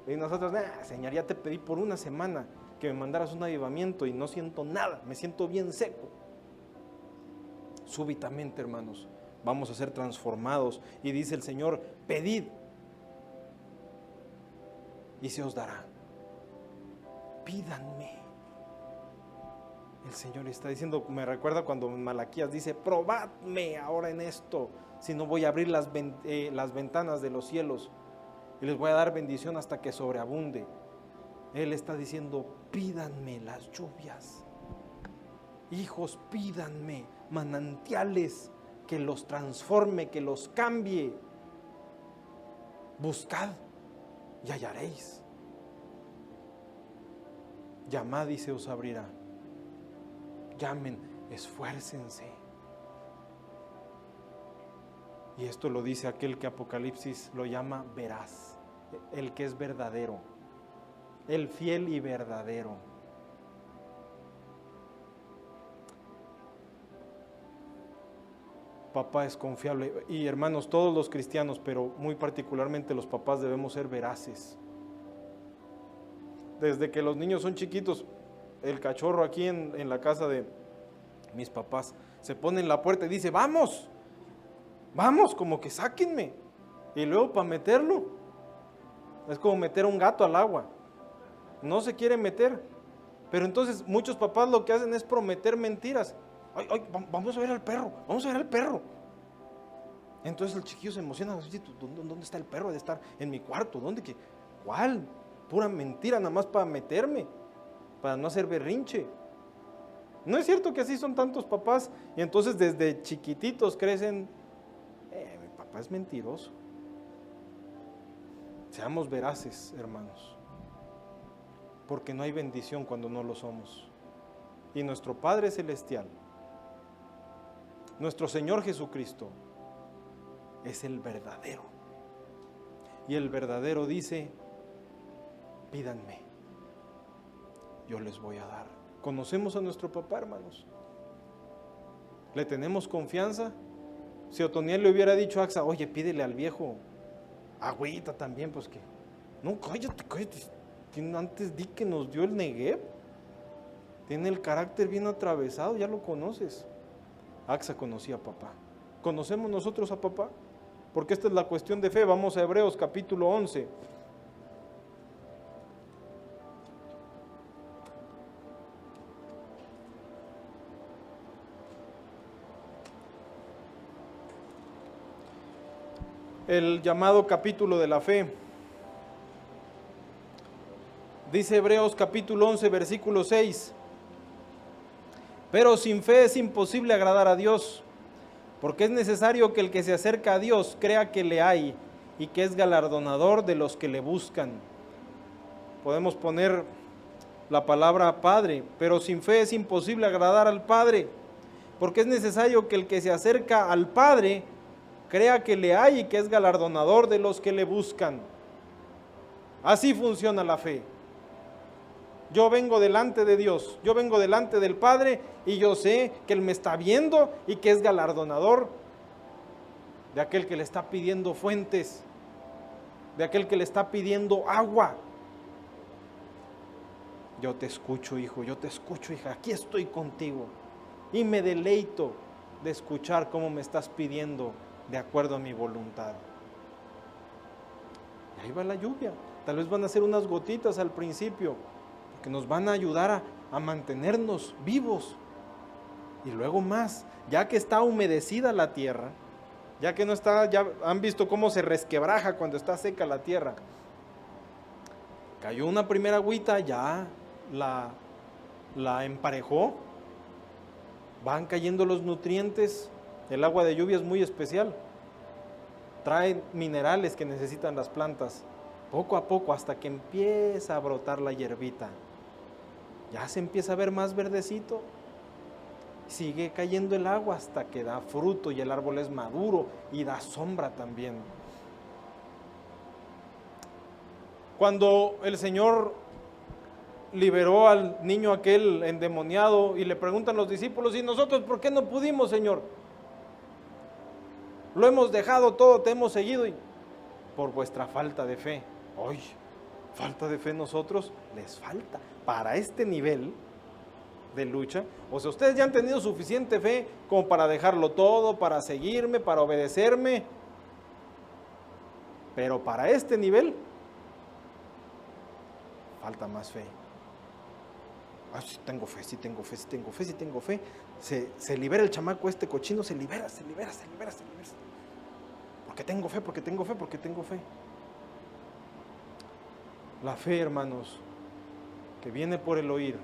Y nosotros: Señor, ya te pedí por una semana que me mandaras un avivamiento y no siento nada, me siento bien seco. Súbitamente, hermanos, vamos a ser transformados. Y dice el Señor: pedid y se os dará. pídanme. El Señor está diciendo, me recuerda cuando Malaquías dice, probadme ahora en esto, si no voy a abrir las ventanas de los cielos y les voy a dar bendición hasta que sobreabunde. Él está diciendo, pídanme las lluvias. Hijos, pídanme manantiales, que los transforme, que los cambie. Buscad y hallaréis. Llamad y se os abrirá. Llamen, esfuércense. Y esto lo dice aquel que Apocalipsis lo llama veraz, el que es verdadero, el fiel y verdadero. Papá es confiable. Y hermanos, todos los cristianos, pero muy particularmente los papás, debemos ser veraces. Desde que los niños son chiquitos, el cachorro aquí en la casa de mis papás se pone en la puerta y dice, vamos, vamos, como que sáquenme. Y luego para meterlo, es como meter a un gato al agua. No se quiere meter. Pero entonces muchos papás lo que hacen es prometer mentiras. Ay, ay, vamos a ver al perro, vamos a ver al perro. Entonces el chiquillo se emociona. ¿Dónde está el perro? Debe estar en mi cuarto. ¿Dónde? ¿Cuál? Pura mentira, nada más para meterme, para no hacer berrinche. ¿No es cierto que así son tantos papás? Y entonces desde chiquititos crecen, mi papá es mentiroso. Seamos veraces, hermanos, porque no hay bendición cuando no lo somos. Y nuestro Padre Celestial, nuestro Señor Jesucristo, es el verdadero. Y el verdadero dice, pídanme, yo les voy a dar. ¿Conocemos a nuestro papá, hermanos? ¿Le tenemos confianza? Si Otoniel le hubiera dicho a Axa, oye, pídele al viejo agüita también, pues que, no, cállate, antes di que nos dio el Negev. Tiene el carácter bien atravesado, ya lo conoces. Axa conocía a papá. ¿Conocemos nosotros a papá? Porque esta es la cuestión de fe. Vamos a Hebreos capítulo 11. El llamado capítulo de la fe. Dice Hebreos capítulo 11, versículo 6. Pero sin fe es imposible agradar a Dios, porque es necesario que el que se acerca a Dios crea que le hay y que es galardonador de los que le buscan. Podemos poner la palabra Padre, pero sin fe es imposible agradar al Padre, porque es necesario que el que se acerca al Padre crea que le hay y que es galardonador de los que le buscan. Así funciona la fe. Yo vengo delante de Dios, yo vengo delante del Padre y yo sé que Él me está viendo y que es galardonador de aquel que le está pidiendo fuentes, de aquel que le está pidiendo agua. Yo te escucho, hijo, yo te escucho, hija, aquí estoy contigo y me deleito de escuchar cómo me estás pidiendo de acuerdo a mi voluntad. Y ahí va la lluvia. Tal vez van a ser unas gotitas al principio, que nos van a ayudar a mantenernos vivos. Y luego más, ya que está humedecida la tierra, ya que no está, ya han visto cómo se resquebraja cuando está seca la tierra. Cayó una primera agüita, ya la emparejó, van cayendo los nutrientes. El agua de lluvia es muy especial, trae minerales que necesitan las plantas, poco a poco, hasta que empieza a brotar la hierbita. Ya se empieza a ver más verdecito, sigue cayendo el agua hasta que da fruto y el árbol es maduro y da sombra también. Cuando el Señor liberó al niño aquel endemoniado y le preguntan los discípulos, ¿y nosotros por qué no pudimos, Señor? Lo hemos dejado todo, te hemos seguido. Y por vuestra falta de fe. ¡Ay! Falta de fe nosotros, les falta. Para este nivel de lucha, o sea, ustedes ya han tenido suficiente fe como para dejarlo todo, para seguirme, para obedecerme. Pero para este nivel, falta más fe. Ah, sí tengo fe, sí tengo fe, sí tengo fe, sí tengo fe. Se libera el chamaco este cochino, se libera. Porque tengo fe, porque tengo fe, porque tengo fe. La fe, hermanos, que viene por el oír.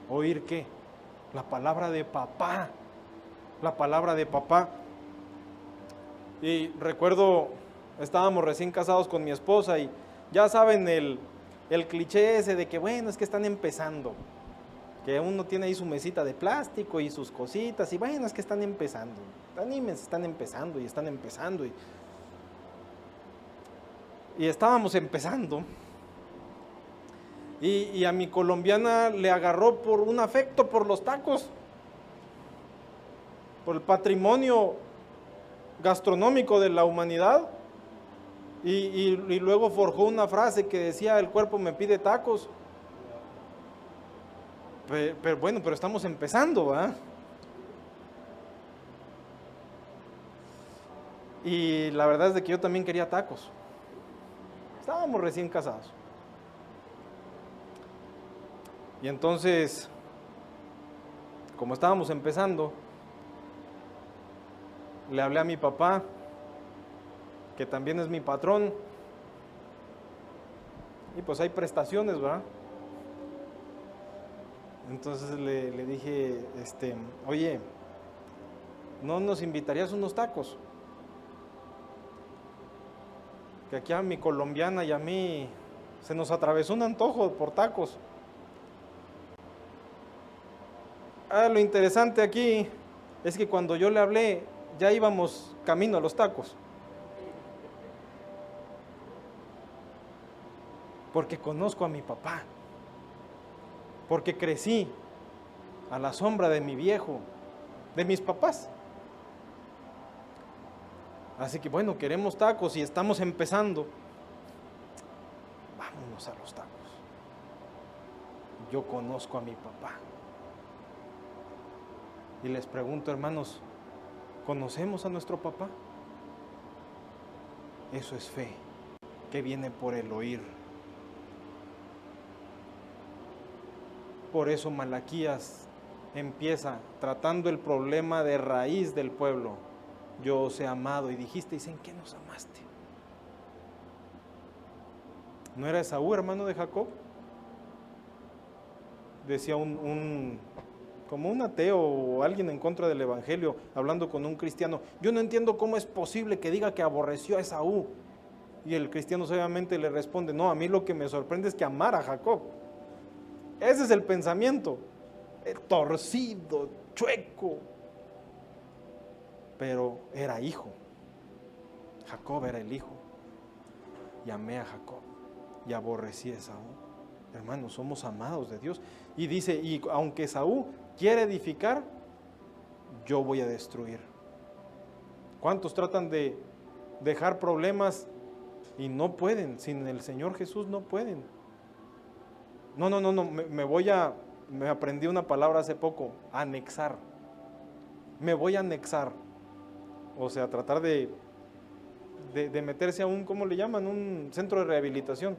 ¿Oír qué? La palabra de papá. La palabra de papá. Y recuerdo, estábamos recién casados con mi esposa y ya saben el cliché ese de que bueno, es que están empezando. Que uno tiene ahí su mesita de plástico y sus cositas y bueno, es que están empezando. Anímense, están empezando. Y estábamos empezando. Y a mi colombiana le agarró por un afecto por los tacos, por el patrimonio gastronómico de la humanidad. Y luego forjó una frase que decía: el cuerpo me pide tacos. Pero bueno, pero estamos empezando, ¿verdad? Y la verdad es de que yo también quería tacos. Estábamos recién casados. Y entonces, como estábamos empezando, le hablé a mi papá, que también es mi patrón, y pues hay prestaciones, ¿verdad? Entonces le dije, oye, ¿no nos invitarías unos tacos? Que aquí a mi colombiana y a mí se nos atravesó un antojo por tacos. Lo interesante aquí es que cuando yo le hablé, ya íbamos camino a los tacos. Porque conozco a mi papá. Porque crecí a la sombra de mi viejo, de mis papás. Así que bueno, queremos tacos y estamos empezando. Vámonos a los tacos. Yo conozco a mi papá. Y les pregunto, hermanos, ¿conocemos a nuestro papá? Eso es fe, que viene por el oír. Por eso Malaquías empieza tratando el problema de raíz del pueblo. Yo os he amado, y dijisteis, ¿en qué nos amaste? ¿No era Esaú, hermano de Jacob? Decía como un ateo o alguien en contra del evangelio, hablando con un cristiano: yo no entiendo cómo es posible que diga que aborreció a Esaú. Y el cristiano obviamente le responde: no, a mí lo que me sorprende es que amara a Jacob. Ese es el pensamiento, torcido, chueco, pero era hijo. Jacob era el hijo. Y amé a Jacob y aborrecí a Esaú. Hermanos, somos amados de Dios. Y dice, y aunque Esaú quiere edificar, yo voy a destruir. ¿Cuántos tratan de dejar problemas y no pueden? Sin el Señor Jesús no pueden. No, me aprendí una palabra hace poco: anexar. Me voy a anexar. O sea, tratar de meterse a un, ¿cómo le llaman? Un centro de rehabilitación.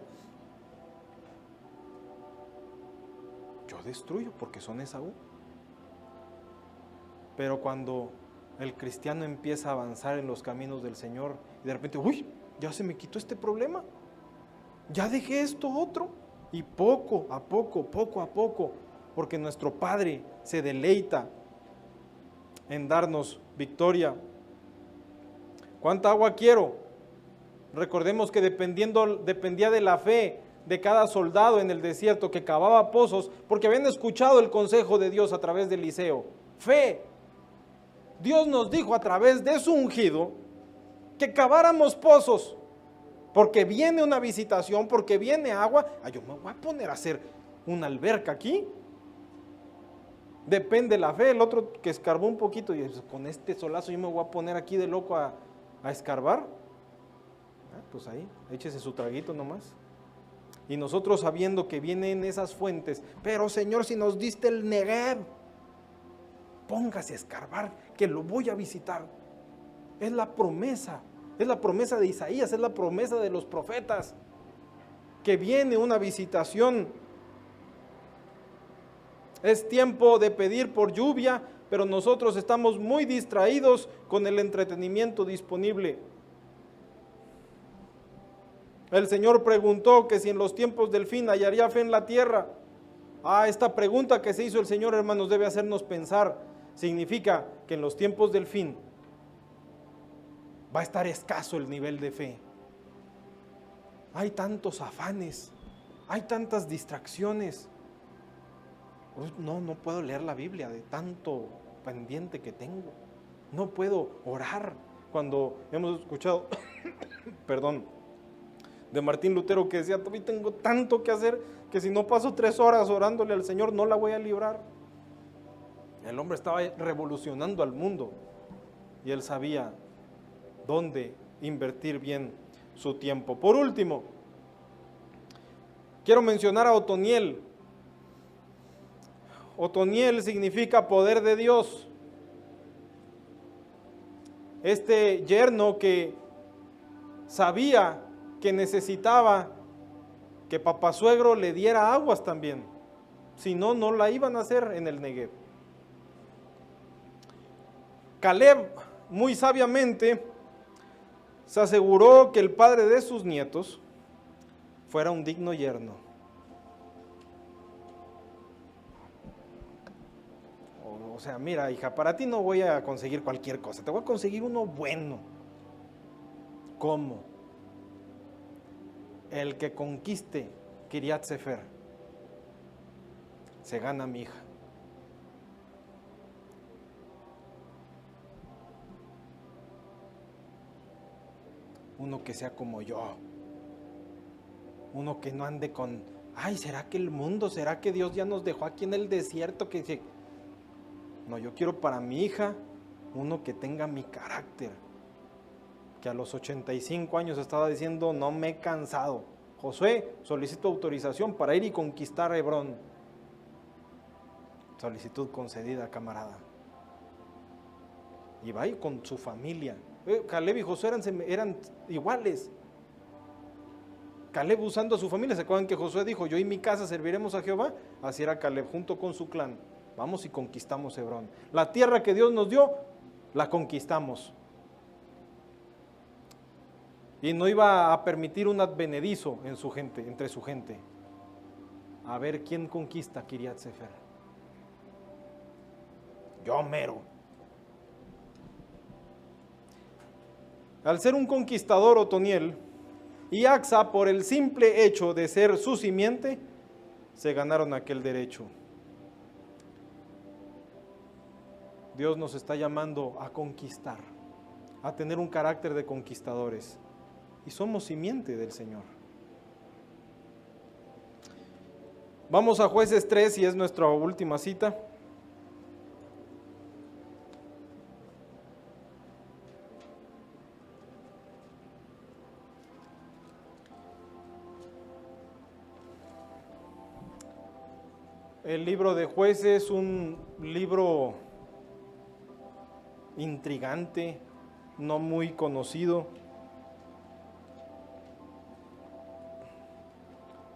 Yo destruyo porque son Esaú. Pero cuando el cristiano empieza a avanzar en los caminos del Señor y de repente, uy, ya se me quitó este problema, ya dejé esto otro. Y poco a poco, porque nuestro Padre se deleita en darnos victoria. ¿Cuánta agua quiero? Recordemos que dependía de la fe de cada soldado en el desierto que cavaba pozos, porque habían escuchado el consejo de Dios a través de Eliseo. Fe. Dios nos dijo a través de su ungido que caváramos pozos. Porque viene una visitación, porque viene agua. Yo me voy a poner a hacer una alberca aquí. Depende la fe. El otro que escarbó un poquito, y con este solazo yo me voy a poner aquí de loco a escarbar. Pues ahí, échese su traguito nomás. Y nosotros sabiendo que vienen esas fuentes, pero Señor, si nos diste el Negev, póngase a escarbar, que lo voy a visitar. Es la promesa. Es la promesa de Isaías, es la promesa de los profetas, que viene una visitación. Es tiempo de pedir por lluvia, pero nosotros estamos muy distraídos con el entretenimiento disponible. El Señor preguntó que si en los tiempos del fin hallaría fe en la tierra. Esta pregunta que se hizo el Señor, hermanos, debe hacernos pensar. Significa que en los tiempos del fin va a estar escaso el nivel de fe. Hay tantos afanes, hay tantas distracciones. No puedo leer la Biblia de tanto pendiente que tengo. No puedo orar. Cuando hemos escuchado, perdón, de Martín Lutero que decía, todavía tengo tanto que hacer que si no paso 3 horas orándole al Señor no la voy a librar. El hombre estaba revolucionando al mundo y él sabía dónde invertir bien su tiempo. Por último, quiero mencionar a Otoniel. Otoniel significa poder de Dios. Este yerno que sabía que necesitaba que papá suegro le diera aguas también, si no, no la iban a hacer en el Negev. Caleb, muy sabiamente, se aseguró que el padre de sus nietos fuera un digno yerno. O sea, mira, hija, para ti no voy a conseguir cualquier cosa, te voy a conseguir uno bueno. ¿Cómo? El que conquiste Kiriat Sefer se gana mi hija. Uno que sea como yo, uno que no ande con, ¿será que el mundo, será que Dios ya nos dejó aquí en el desierto? No, yo quiero para mi hija uno que tenga mi carácter, que a los 85 años estaba diciendo, no me he cansado. Josué, solicito autorización para ir y conquistar Hebrón. Solicitud concedida, camarada. Y va a ir con su familia. Caleb y Josué eran iguales. Caleb usando a su familia. ¿Se acuerdan que Josué dijo, yo y mi casa serviremos a Jehová? Así era Caleb, junto con su clan. Vamos y conquistamos Hebrón. La tierra que Dios nos dio, la conquistamos. Y no iba a permitir un advenedizo en su gente, entre su gente. A ver quién conquista Kiriat Sefer. Yo mero. Al ser un conquistador Otoniel y Axa, por el simple hecho de ser su simiente, se ganaron aquel derecho. Dios nos está llamando a conquistar, a tener un carácter de conquistadores. Y somos simiente del Señor. Vamos a Jueces 3 y es nuestra última cita. El libro de Jueces es un libro intrigante, no muy conocido.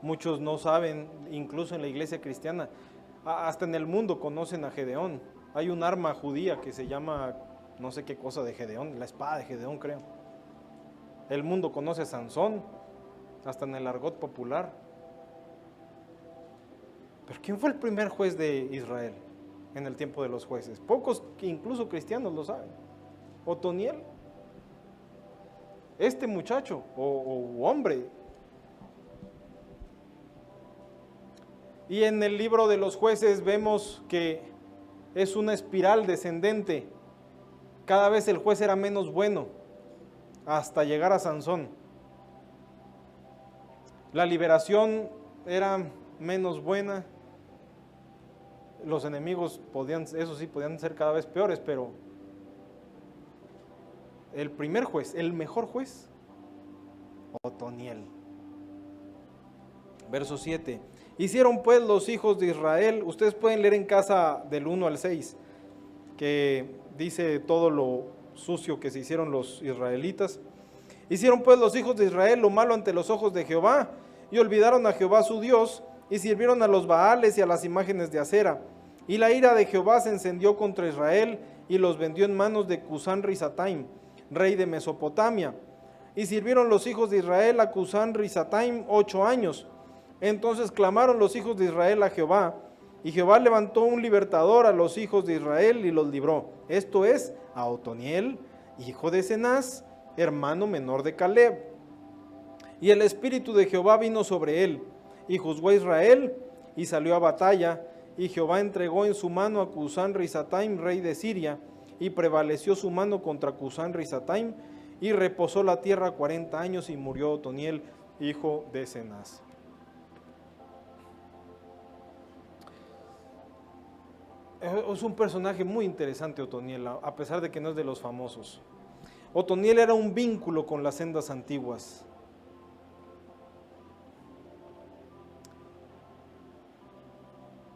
Muchos no saben, incluso en la iglesia cristiana, hasta en el mundo conocen a Gedeón. Hay un arma judía que se llama, no sé qué cosa de Gedeón, la espada de Gedeón creo. El mundo conoce a Sansón, hasta en el argot popular. Pero ¿quién fue el primer juez de Israel en el tiempo de los jueces? Pocos, incluso cristianos, lo saben. Otoniel. Este muchacho o hombre. Y en el libro de los jueces vemos que es una espiral descendente. Cada vez el juez era menos bueno, hasta llegar a Sansón. La liberación era menos buena. Los enemigos podían, eso sí, podían ser cada vez peores, pero el primer juez, el mejor juez, Otoniel. Verso 7. Hicieron pues los hijos de Israel, ustedes pueden leer en casa del 1 al 6, que dice todo lo sucio que se hicieron los israelitas. Hicieron pues los hijos de Israel lo malo ante los ojos de Jehová, y olvidaron a Jehová su Dios, y sirvieron a los Baales y a las imágenes de acera. Y la ira de Jehová se encendió contra Israel y los vendió en manos de Cusán Risataim, rey de Mesopotamia. Y sirvieron los hijos de Israel a Cusán Risataim 8 años. Entonces clamaron los hijos de Israel a Jehová, y Jehová levantó un libertador a los hijos de Israel y los libró. Esto es, a Otoniel, hijo de Cenaz, hermano menor de Caleb. Y el espíritu de Jehová vino sobre él, y juzgó a Israel, y salió a batalla, y Jehová entregó en su mano a Cusán Risataim, rey de Siria, y prevaleció su mano contra Cusán Risataim, y reposó la tierra 40 años, y murió Otoniel, hijo de Cenaz. Es un personaje muy interesante Otoniel, a pesar de que no es de los famosos. Otoniel era un vínculo con las sendas antiguas.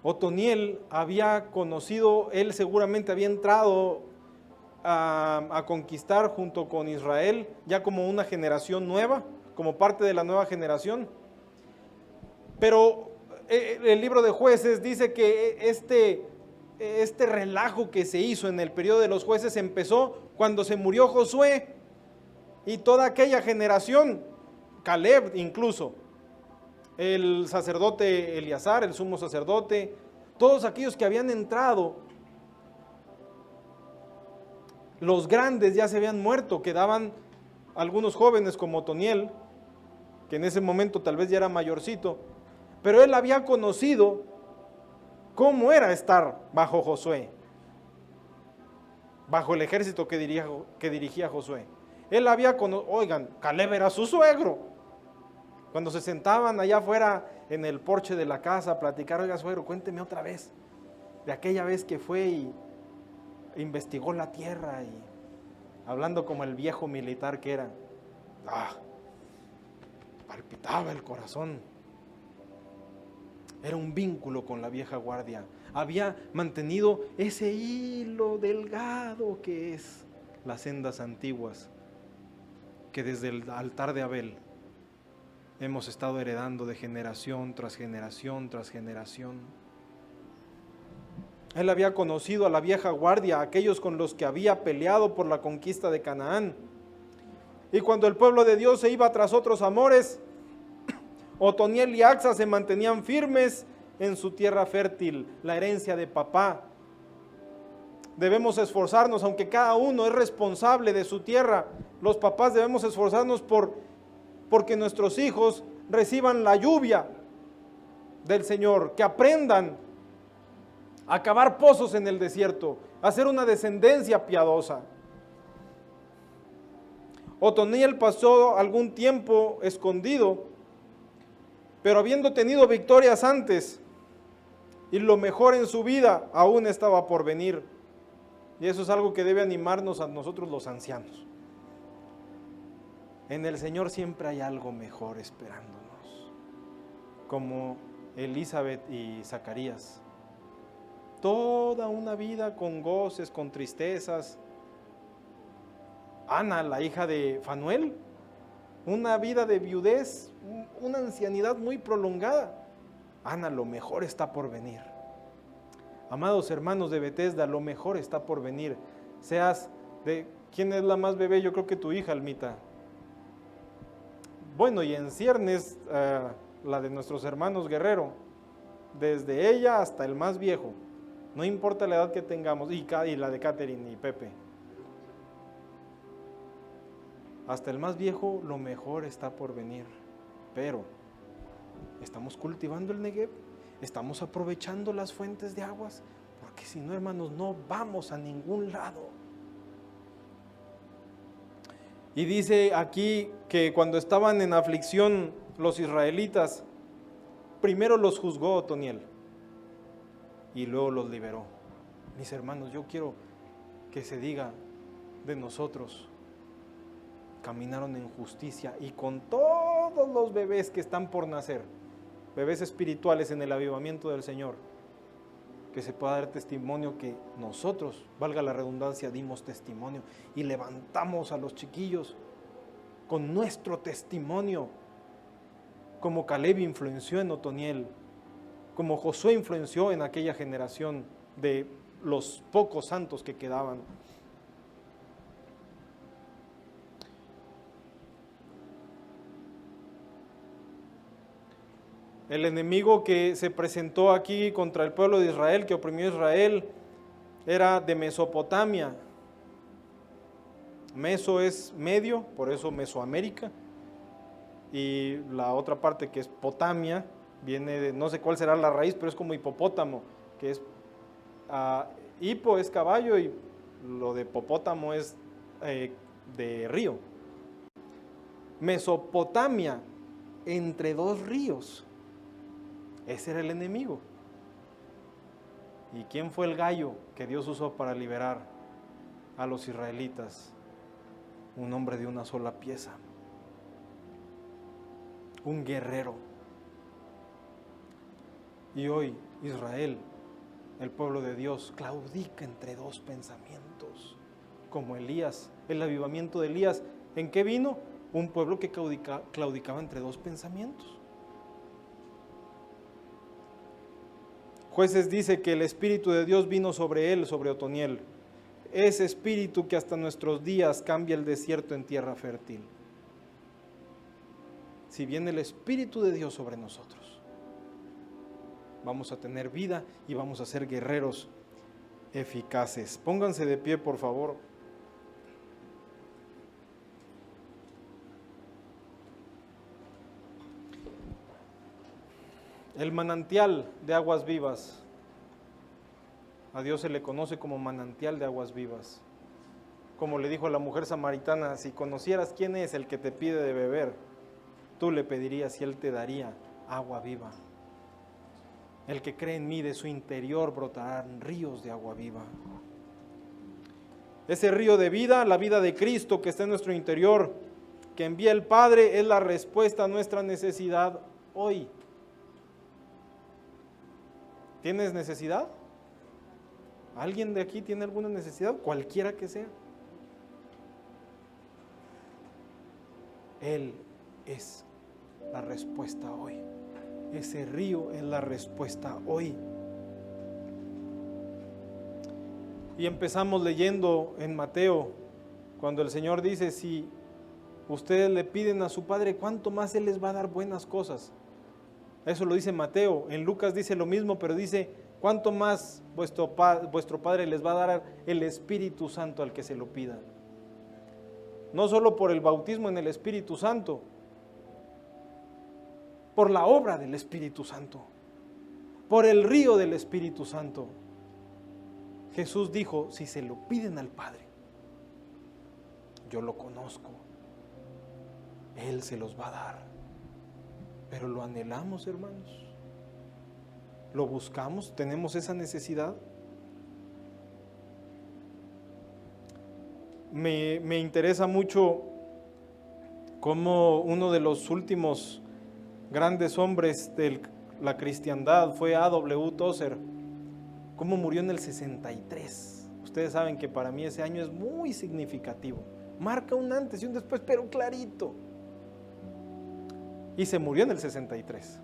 Otoniel había conocido, él seguramente había entrado a conquistar junto con Israel, ya como una generación nueva, como parte de la nueva generación. Pero el libro de Jueces dice que este relajo que se hizo en el periodo de los jueces empezó cuando se murió Josué y toda aquella generación, Caleb incluso, el sacerdote Eleazar, el sumo sacerdote, todos aquellos que habían entrado, los grandes ya se habían muerto, quedaban algunos jóvenes como Otoniel, que en ese momento tal vez ya era mayorcito, pero él había conocido cómo era estar bajo Josué, bajo el ejército que dirigía Josué. Él había conocido, oigan, Caleb era su suegro. Cuando se sentaban allá afuera en el porche de la casa a platicar, oiga suegro, cuénteme otra vez, de aquella vez que fue y investigó la tierra y hablando como el viejo militar que era, palpitaba el corazón. Era un vínculo con la vieja guardia. Había mantenido ese hilo delgado que es las sendas antiguas, que desde el altar de Abel hemos estado heredando de generación tras generación tras generación. Él había conocido a la vieja guardia, a aquellos con los que había peleado por la conquista de Canaán. Y cuando el pueblo de Dios se iba tras otros amores, Otoniel y Axa se mantenían firmes en su tierra fértil, la herencia de papá. Debemos esforzarnos, aunque cada uno es responsable de su tierra. Los papás debemos esforzarnos porque nuestros hijos reciban la lluvia del Señor, que aprendan a cavar pozos en el desierto, a hacer una descendencia piadosa. Otoniel pasó algún tiempo escondido, pero habiendo tenido victorias antes, y lo mejor en su vida aún estaba por venir. Y eso es algo que debe animarnos a nosotros los ancianos. En el Señor siempre hay algo mejor esperándonos, como Elizabeth y Zacarías. Toda una vida con goces, con tristezas. Ana, la hija de Fanuel, una vida de viudez, una ancianidad muy prolongada. Ana, lo mejor está por venir. Amados hermanos de Bethesda, lo mejor está por venir. ¿Quién es la más bebé? Yo creo que tu hija, Almita. Bueno, y en ciernes, la de nuestros hermanos Guerrero, desde ella hasta el más viejo, no importa la edad que tengamos, y la de Catherine y Pepe. Hasta el más viejo, lo mejor está por venir. Pero, ¿estamos cultivando el Negev? ¿Estamos aprovechando las fuentes de aguas? Porque si no, hermanos, no vamos a ningún lado. Y dice aquí que cuando estaban en aflicción los israelitas, primero los juzgó Otoniel y luego los liberó. Mis hermanos, yo quiero que se diga de nosotros, caminaron en justicia, y con todos los bebés que están por nacer, bebés espirituales en el avivamiento del Señor, que se pueda dar testimonio que nosotros, valga la redundancia, dimos testimonio y levantamos a los chiquillos con nuestro testimonio, como Caleb influenció en Otoniel, como Josué influenció en aquella generación, de los pocos santos que quedaban. El enemigo que se presentó aquí contra el pueblo de Israel, que oprimió a Israel, era de Mesopotamia. Meso es medio, por eso Mesoamérica. Y la otra parte que es Potamia, viene de, no sé cuál será la raíz, pero es como hipopótamo, que es, hipo es caballo y lo de popótamo es de río. Mesopotamia, entre dos ríos. Ese era el enemigo. ¿Y quién fue el gallo que Dios usó para liberar a los israelitas? Un hombre de una sola pieza. Un guerrero. Y hoy Israel, el pueblo de Dios, claudica entre dos pensamientos. Como Elías, el avivamiento de Elías. ¿En qué vino? Un pueblo que claudicaba entre dos pensamientos. Jueces dice que el Espíritu de Dios vino sobre él, sobre Otoniel. Ese Espíritu que hasta nuestros días cambia el desierto en tierra fértil. Si viene el Espíritu de Dios sobre nosotros, vamos a tener vida y vamos a ser guerreros eficaces. Pónganse de pie, por favor. El manantial de aguas vivas. A Dios se le conoce como manantial de aguas vivas. Como le dijo a la mujer samaritana, si conocieras quién es el que te pide de beber, tú le pedirías y él te daría agua viva. El que cree en mí, de su interior brotarán ríos de agua viva. Ese río de vida, la vida de Cristo que está en nuestro interior, que envía el Padre, es la respuesta a nuestra necesidad hoy. ¿Tienes necesidad? ¿Alguien de aquí tiene alguna necesidad? Cualquiera que sea. Él es la respuesta hoy. Ese río es la respuesta hoy. Y empezamos leyendo en Mateo, cuando el Señor dice, si ustedes le piden a su Padre, ¿cuánto más Él les va a dar buenas cosas? Eso lo dice Mateo. En Lucas dice lo mismo, pero dice, ¿cuánto más vuestro Padre les va a dar el Espíritu Santo al que se lo pida? No solo por el bautismo en el Espíritu Santo, por la obra del Espíritu Santo, por el río del Espíritu Santo. Jesús dijo, si se lo piden al Padre, yo lo conozco, Él se los va a dar. Pero lo anhelamos, hermanos. Lo buscamos, tenemos esa necesidad. Me interesa mucho cómo uno de los últimos grandes hombres de la cristiandad fue A.W. Tozer, cómo murió en el 63. Ustedes saben que para mí ese año es muy significativo. Marca un antes y un después, pero clarito. Y se murió en el 63.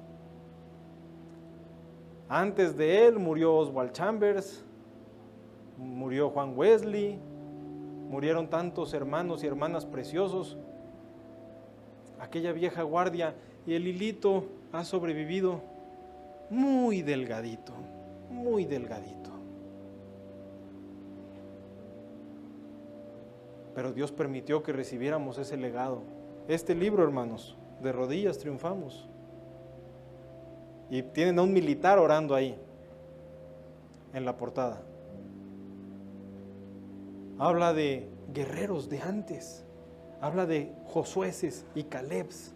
Antes de él murió Oswald Chambers, murió Juan Wesley, murieron tantos hermanos y hermanas preciosos. Aquella vieja guardia, y el hilito ha sobrevivido muy delgadito, muy delgadito. Pero Dios permitió que recibiéramos ese legado. Este libro, hermanos, de rodillas triunfamos. Y tienen a un militar orando ahí, en la portada. Habla de guerreros de antes. Habla de Josués y Calebs,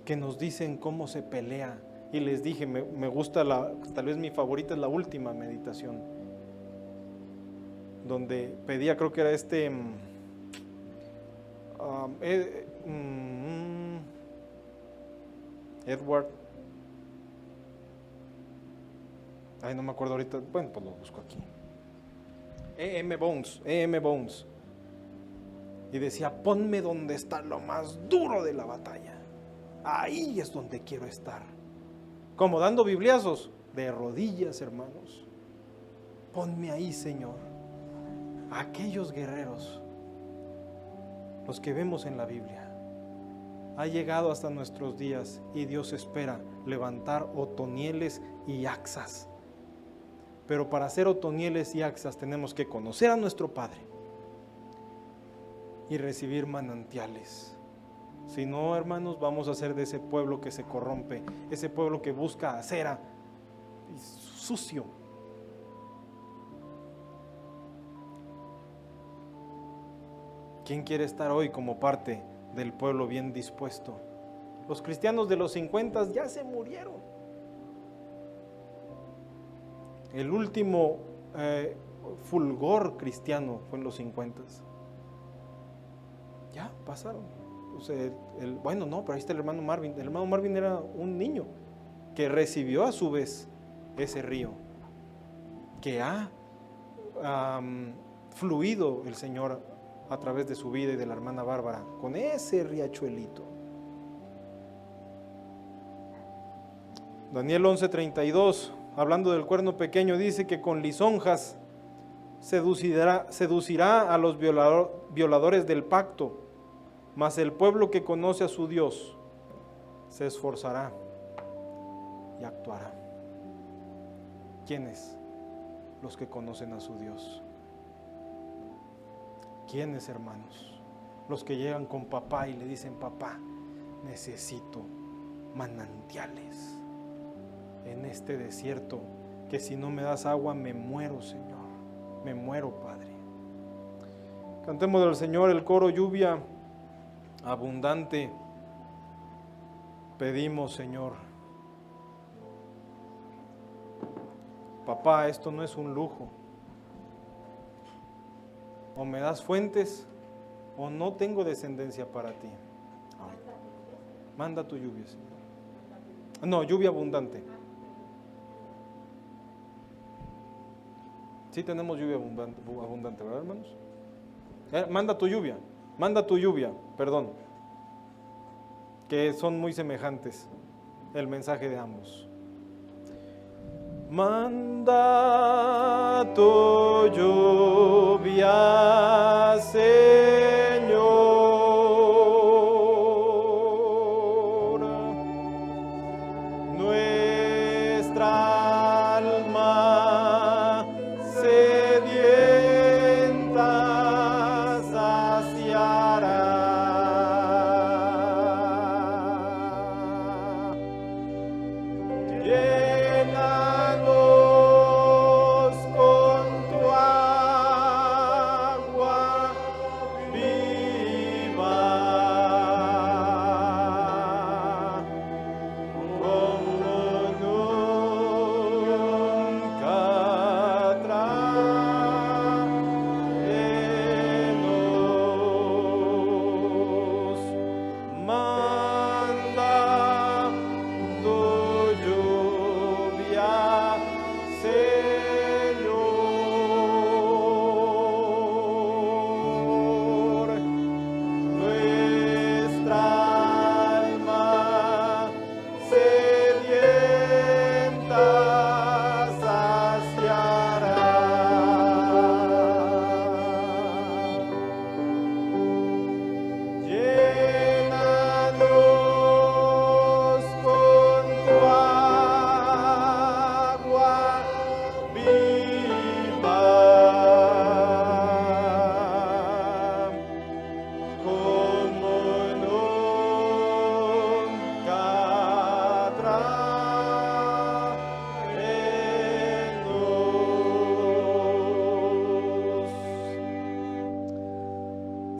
que nos dicen cómo se pelea. Y les dije, me gusta, tal vez mi favorita es la última meditación, donde pedía, creo que era Edward, no me acuerdo ahorita, bueno, pues lo busco aquí. E.M. Bones, y decía, ponme donde está lo más duro de la batalla, ahí es donde quiero estar. ¿Cómo? ¿Dando bibliazos? de rodillas, hermanos. Ponme ahí, Señor, aquellos guerreros, los que vemos en la Biblia. Ha llegado hasta nuestros días y Dios espera levantar Otonieles y Axas. Pero para ser Otonieles y Axas tenemos que conocer a nuestro Padre y recibir manantiales. Si no, hermanos, vamos a ser de ese pueblo que se corrompe, ese pueblo que busca acera y sucio. ¿Quién quiere estar hoy como parte del pueblo bien dispuesto? Los cristianos de los 50 ya se murieron. El último fulgor cristiano fue en los 50. Ya pasaron. Entonces, bueno, no, pero ahí está el hermano Marvin. El hermano Marvin era un niño que recibió a su vez ese río, que ha fluido el Señor a través de su vida y de la hermana Bárbara, con ese riachuelito. Daniel 11:32, hablando del cuerno pequeño, dice que con lisonjas seducirá a los violadores del pacto, mas el pueblo que conoce a su Dios se esforzará y actuará. ¿Quiénes? Los que conocen a su Dios. ¿Quiénes, hermanos? Los que llegan con papá y le dicen: papá, necesito manantiales en este desierto, que si no me das agua me muero, Señor, me muero, Padre. Cantemos del Señor el coro: lluvia abundante pedimos, Señor. Papá, esto no es un lujo. O me das fuentes o no tengo descendencia para ti. Manda tu lluvia, Señor. No, lluvia abundante. Sí tenemos lluvia abundante, ¿verdad, hermanos? Manda tu lluvia, perdón. Que son muy semejantes el mensaje de ambos. Manda tu lluvia, Señor. Nuestra alma sedienta saciará.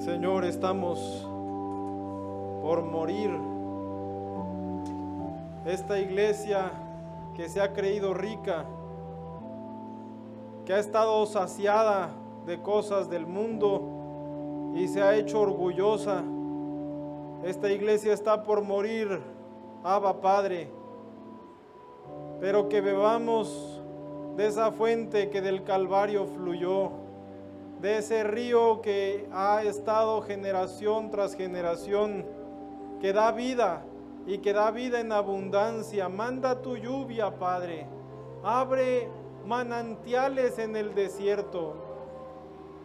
Señor, estamos por morir. Esta iglesia que se ha creído rica, que ha estado saciada de cosas del mundo y se ha hecho orgullosa. Esta iglesia está por morir, Abba Padre, pero que bebamos de esa fuente que del Calvario fluyó, de ese río que ha estado generación tras generación, que da vida y que da vida en abundancia. Manda tu lluvia, Padre, Abre manantiales en el desierto.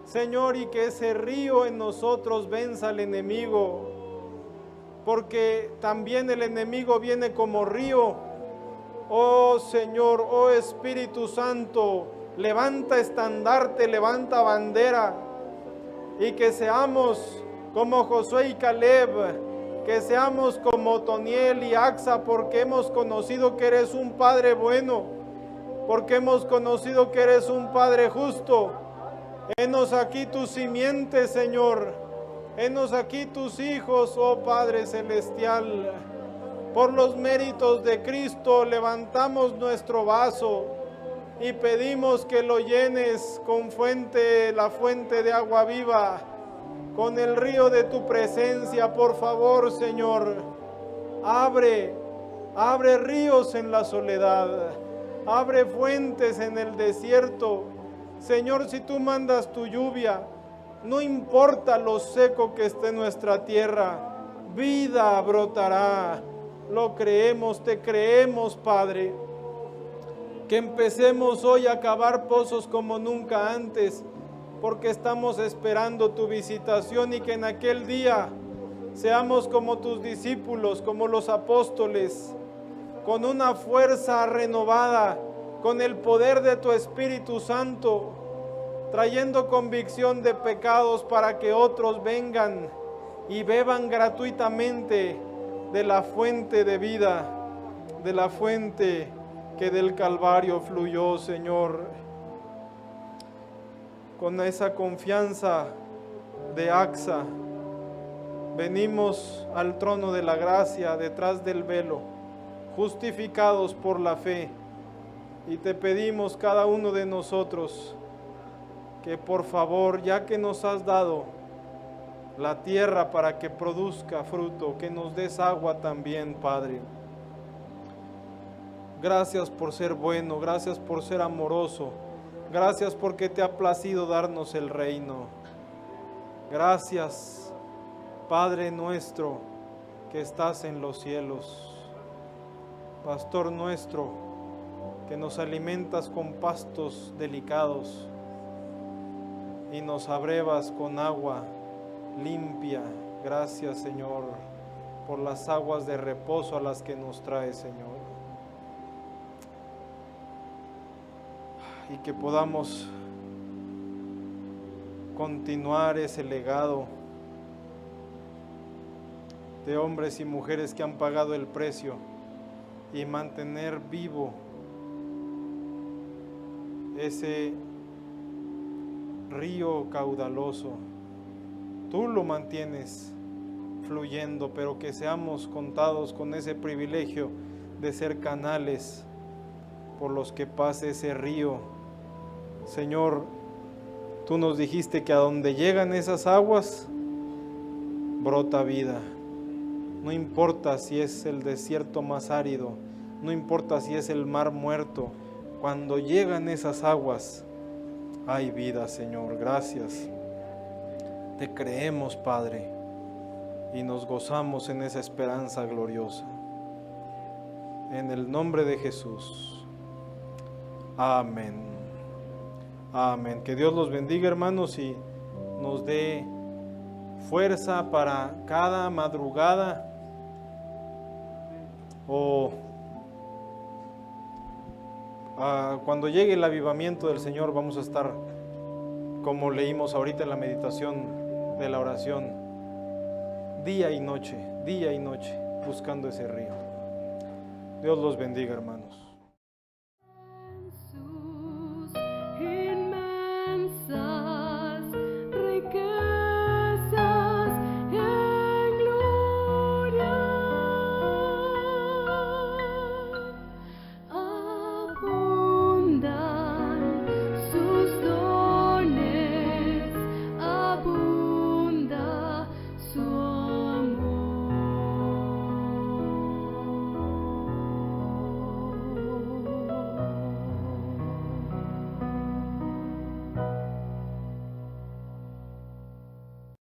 Señor, y que ese río en nosotros venza al enemigo, porque también el enemigo viene como río. Oh Señor, oh Espíritu Santo, levanta estandarte, levanta bandera, y que seamos como Josué y Caleb, que seamos como Otoniel y Axa, porque hemos conocido que eres un Padre bueno, porque hemos conocido que eres un Padre justo. Henos aquí tu simiente, Señor. Henos aquí tus hijos, oh Padre Celestial. Por los méritos de Cristo levantamos nuestro vaso y pedimos que lo llenes con la fuente de agua viva, con el río de tu presencia. Por favor, Señor, abre ríos en la soledad, abre fuentes en el desierto. Señor, si tú mandas tu lluvia, no importa lo seco que esté nuestra tierra, vida brotará. Lo creemos, te creemos, Padre. Que empecemos hoy a cavar pozos como nunca antes, porque estamos esperando tu visitación, y que en aquel día seamos como tus discípulos, como los apóstoles, con una fuerza renovada, con el poder de tu Espíritu Santo, trayendo convicción de pecados para que otros vengan y beban gratuitamente de la fuente de vida, de la fuente que del Calvario fluyó, Señor. Con esa confianza de Axa, venimos al trono de la gracia detrás del velo, justificados por la fe, y te pedimos cada uno de nosotros que por favor, ya que nos has dado la tierra para que produzca fruto, que nos des agua también, Padre. Gracias por ser bueno, gracias por ser amoroso, gracias porque te ha placido darnos el reino. Gracias, Padre nuestro que estás en los cielos, Pastor nuestro que nos alimentas con pastos delicados y nos abrevas con agua limpia. Gracias, Señor, por las aguas de reposo a las que nos traes, Señor. Y que podamos continuar ese legado de hombres y mujeres que han pagado el precio, y mantener vivo ese río caudaloso. Tú lo mantienes fluyendo, pero que seamos contados con ese privilegio de ser canales por los que pase ese río. Señor, tú nos dijiste que a donde llegan esas aguas, brota vida. No importa si es el desierto más árido, no importa si es el mar muerto, cuando llegan esas aguas, hay vida, Señor. Gracias. Te creemos, Padre, y nos gozamos en esa esperanza gloriosa. En el nombre de Jesús. Amén. Amén. Que Dios los bendiga, hermanos, y nos dé fuerza para cada madrugada o cuando llegue el avivamiento del Señor. Vamos a estar, como leímos ahorita en la meditación de la oración, día y noche, buscando ese río. Dios los bendiga, hermanos.